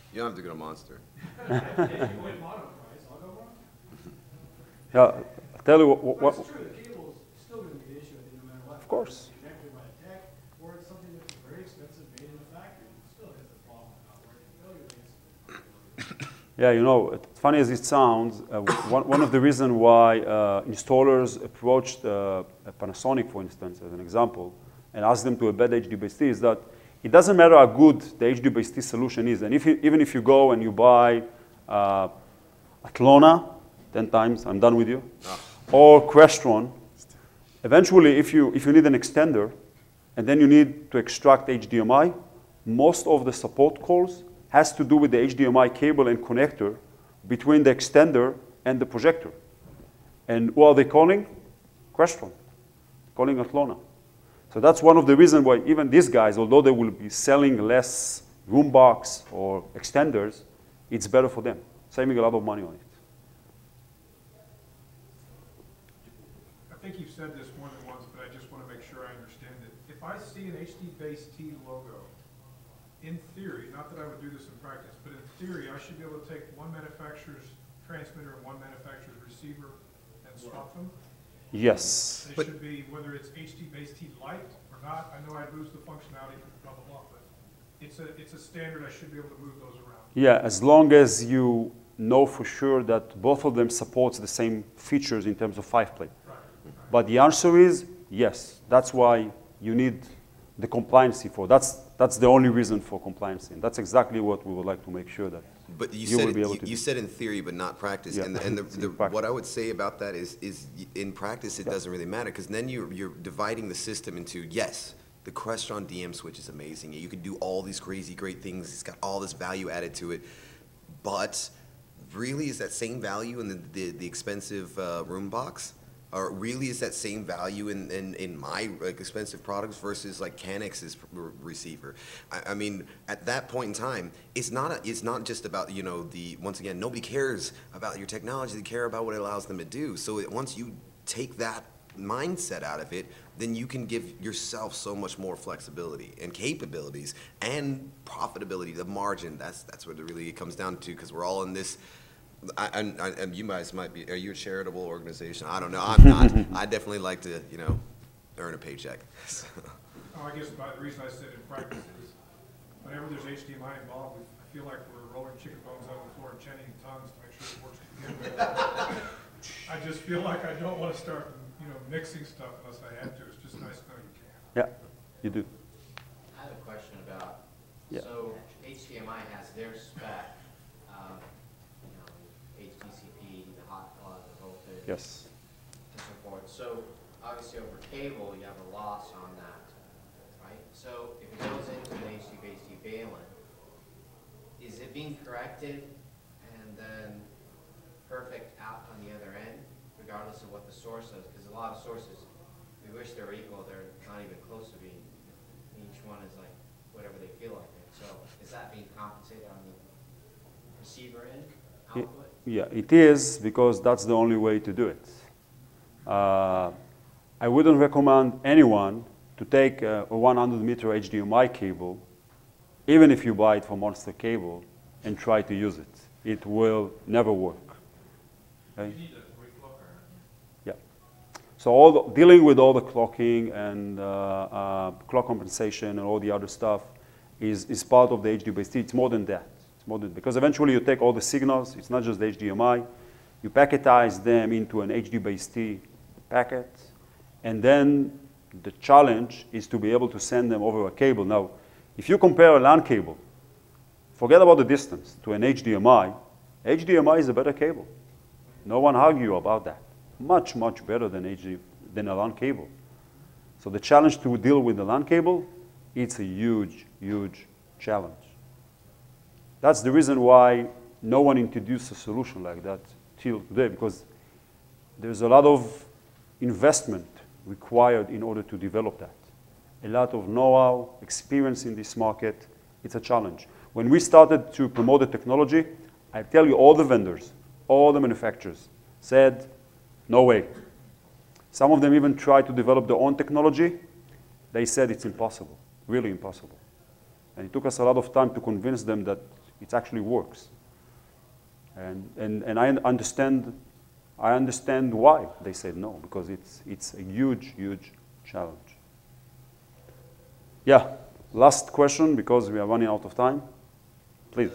[SPEAKER 4] You don't have to go to Monster.
[SPEAKER 11] If you went mono price, I'll go Monster.
[SPEAKER 1] Yeah. Tell you what
[SPEAKER 11] That's true. The cable is still going to be the issue, I think, no matter what.
[SPEAKER 1] Of course.
[SPEAKER 11] It's connected by a tech, or it's something that's very expensive, made in the factory. It still has the problem of not working. Failure rates.
[SPEAKER 1] Yeah, as funny as it sounds, one of the reasons why installers approached Panasonic, for instance, as an example, and asked them to embed Hdbaset is that it doesn't matter how good the Hdbaset solution is. And even if you go and you buy Atlona, 10 times, I'm done with you, or Crestron, eventually if you need an extender and then you need to extract HDMI, most of the support calls has to do with the HDMI cable and connector between the extender and the projector. And who are they calling? Crestron, calling Atlona. So that's one of the reasons why even these guys, although they will be selling less room box or extenders, it's better for them, saving a lot of money on it.
[SPEAKER 7] I think you've said this more than once, but I just want to make sure I understand it. If I see an Hdbaset logo, in theory, not that I would do this in practice, but in theory, I should be able to take one manufacturer's transmitter and one manufacturer's receiver and swap them?
[SPEAKER 1] Yes.
[SPEAKER 7] They should be, whether it's Hdbaset Lite or not, I know I'd lose the functionality, blah, blah, blah, but it's a standard, I should be able to move those around.
[SPEAKER 1] Yeah, as long as you know for sure that both of them supports the same features in terms of 5-play.
[SPEAKER 7] Right.
[SPEAKER 1] But the answer is yes. That's why you need the compliancy for. That's the only reason for compliancy. And that's exactly what we would like to make sure that
[SPEAKER 4] But you said in theory, but not practice.
[SPEAKER 1] Yeah,
[SPEAKER 4] And what I would say about that is in practice, it doesn't really matter, because then you're dividing the system into, yes, the Crestron DM switch is amazing. You can do all these crazy, great things. It's got all this value added to it. But really, is that same value in the expensive room box? Or really is that same value in my expensive products versus like Canex's receiver? I mean, at that point in time, it's not just about, you know, once again, nobody cares about your technology. They care about what it allows them to do. So once you take that mindset out of it, then you can give yourself so much more flexibility and capabilities and profitability, the margin. That's what it really comes down to, because we're all in this. And you guys might be, are you a charitable organization? I don't know, I'm not. I definitely like to, you know, earn a paycheck.
[SPEAKER 7] Oh, I guess the reason I said in practice is whenever there's HDMI involved, I feel like we're rolling chicken bones out on the floor and chanting tongues to make sure it works together. I just feel like I don't want to start, you know, mixing stuff unless I have to. It's just nice to know you can.
[SPEAKER 1] Yeah, you do.
[SPEAKER 12] I have a question about,
[SPEAKER 1] Yeah.
[SPEAKER 12] so HDMI has their spec, you know, HDCP, the hot plug, the voltage,
[SPEAKER 1] Yes.
[SPEAKER 12] and so forth. So obviously over cable, you have a loss on that, right? So if it goes into an Hdbaset bailin, is it being corrected and then perfect out on the other end, regardless of what the source is? Because a lot of sources, we wish they were equal, they're not even close to being. Each one is like whatever they feel like it. So is that being compensated on the receiver end output?
[SPEAKER 1] Yeah, it is, because that's the only way to do it. I wouldn't recommend anyone to take a 100-meter HDMI cable, even if you buy it from Monster Cable, and try to use it. It will never work. Okay? Yeah. So dealing with all the clocking and clock compensation and all the other stuff is part of the Hdbaset. It's more than that. It's more than, because eventually you take all the signals. It's not just the HDMI. You packetize them into an Hdbaset packet, and then the challenge is to be able to send them over a cable. Now, if you compare a LAN cable, forget about the distance, to an HDMI, HDMI is a better cable. No one argue about that. Much, much better than a LAN cable. So the challenge to deal with the LAN cable, it's a huge, huge challenge. That's the reason why no one introduced a solution like that till today, because there's a lot of investment required in order to develop that. A lot of know-how, experience in this market. It's a challenge. When we started to promote the technology, I tell you, all the vendors, all the manufacturers said, no way. Some of them even tried to develop their own technology. They said it's impossible, really impossible. And it took us a lot of time to convince them that it actually works. And I understand why they said no, because it's a huge, huge challenge. Yeah, last question, because we are running out of time. Please.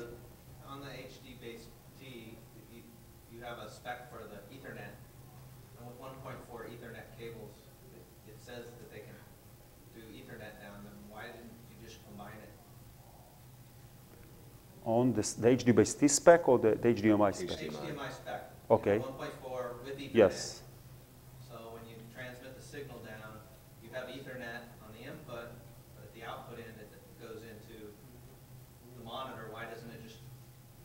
[SPEAKER 13] On the Hdbaset, you have a spec for the Ethernet, and with 1.4 Ethernet cables, it says that they can do Ethernet down them. Why didn't you just combine it
[SPEAKER 1] On this, the Hdbase spec or the HDMI spec?
[SPEAKER 13] HDMI spec.
[SPEAKER 1] Okay.
[SPEAKER 13] 1.4 with Ethernet.
[SPEAKER 1] Yes.
[SPEAKER 13] So when you transmit the signal down, you have Ethernet on the input, but at the output end it goes into the monitor. Why doesn't it just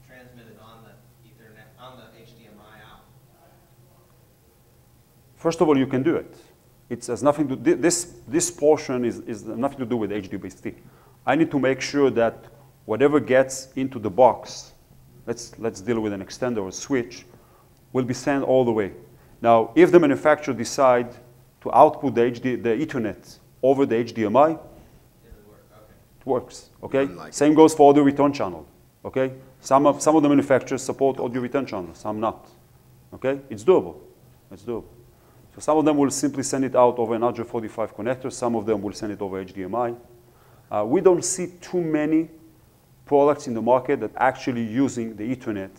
[SPEAKER 13] transmit it on the Ethernet, on the HDMI out?
[SPEAKER 1] First of all, you can do it. It has nothing to do, this portion is nothing to do with Hdbase. I need to make sure that whatever gets into the box, let's deal with an extender or a switch, will be sent all the way. Now, if the manufacturer decide to output the Ethernet over the HDMI, it works. Okay. Same goes for audio return channel. Okay. Some of the manufacturers support audio return channel, some not. Okay. It's doable. It's doable. So some of them will simply send it out over an RJ45 connector. Some of them will send it over HDMI. We don't see too many products in the market that actually using the Ethernet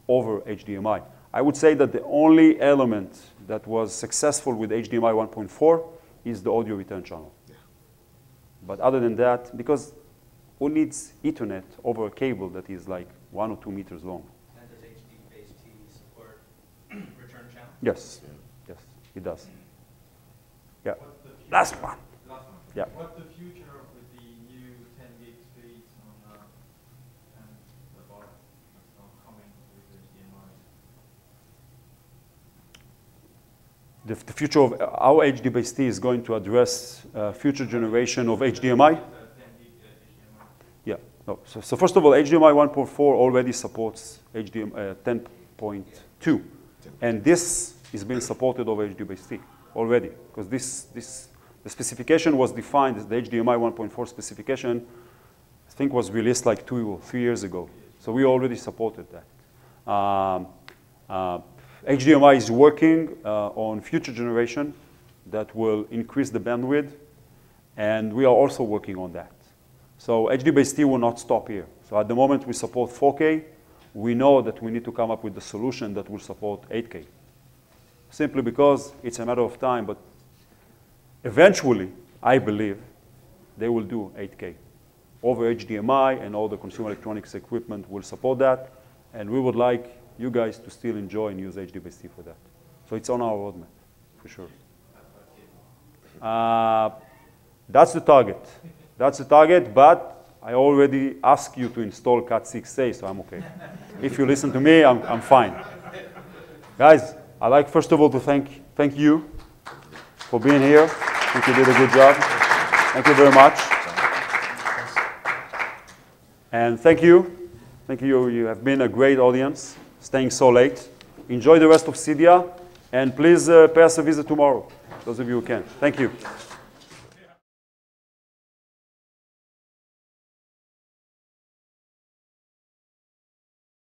[SPEAKER 1] over HDMI. I would say that the only element that was successful with HDMI 1.4 is the audio return channel. Yeah. But other than that, because who needs Ethernet over a cable that is like 1 or 2 meters long?
[SPEAKER 13] And does Hdbase support return channel?
[SPEAKER 1] Yes. Yeah. Yes, it does. Yeah. Last one. Yeah.
[SPEAKER 10] What's the future with the new 10 gig speeds on and the bar coming with HDMI?
[SPEAKER 1] The future of our Hdbase is going to address future generation of HDMI. Yeah. No. So first of all, HDMI 1.4 already supports HDMI 10.2, and this is being supported over Hdbase already, because the specification was defined as the HDMI 1.4 specification, I think was released like 2 or 3 years ago. So we already supported that. HDMI is working on future generation that will increase the bandwidth, and we are also working on that. So Hdbase will not stop here. So at the moment we support 4K. We know that we need to come up with a solution that will support 8K. Simply because it's a matter of time, but eventually, I believe, they will do 8K. Over HDMI and all the consumer electronics equipment will support that, and we would like you guys to still enjoy and use Hdbase for that. So it's on our roadmap, for sure. That's the target. That's the target, but I already asked you to install Cat 6A, so I'm okay. If you listen to me, I'm fine. Guys, I'd like, first of all, to thank you for being here. I think you did a good job. Thank you very much. And thank you. Thank you. You have been a great audience, staying so late. Enjoy the rest of CEDIA, and please pay us a visit tomorrow, those of you who can. Thank you.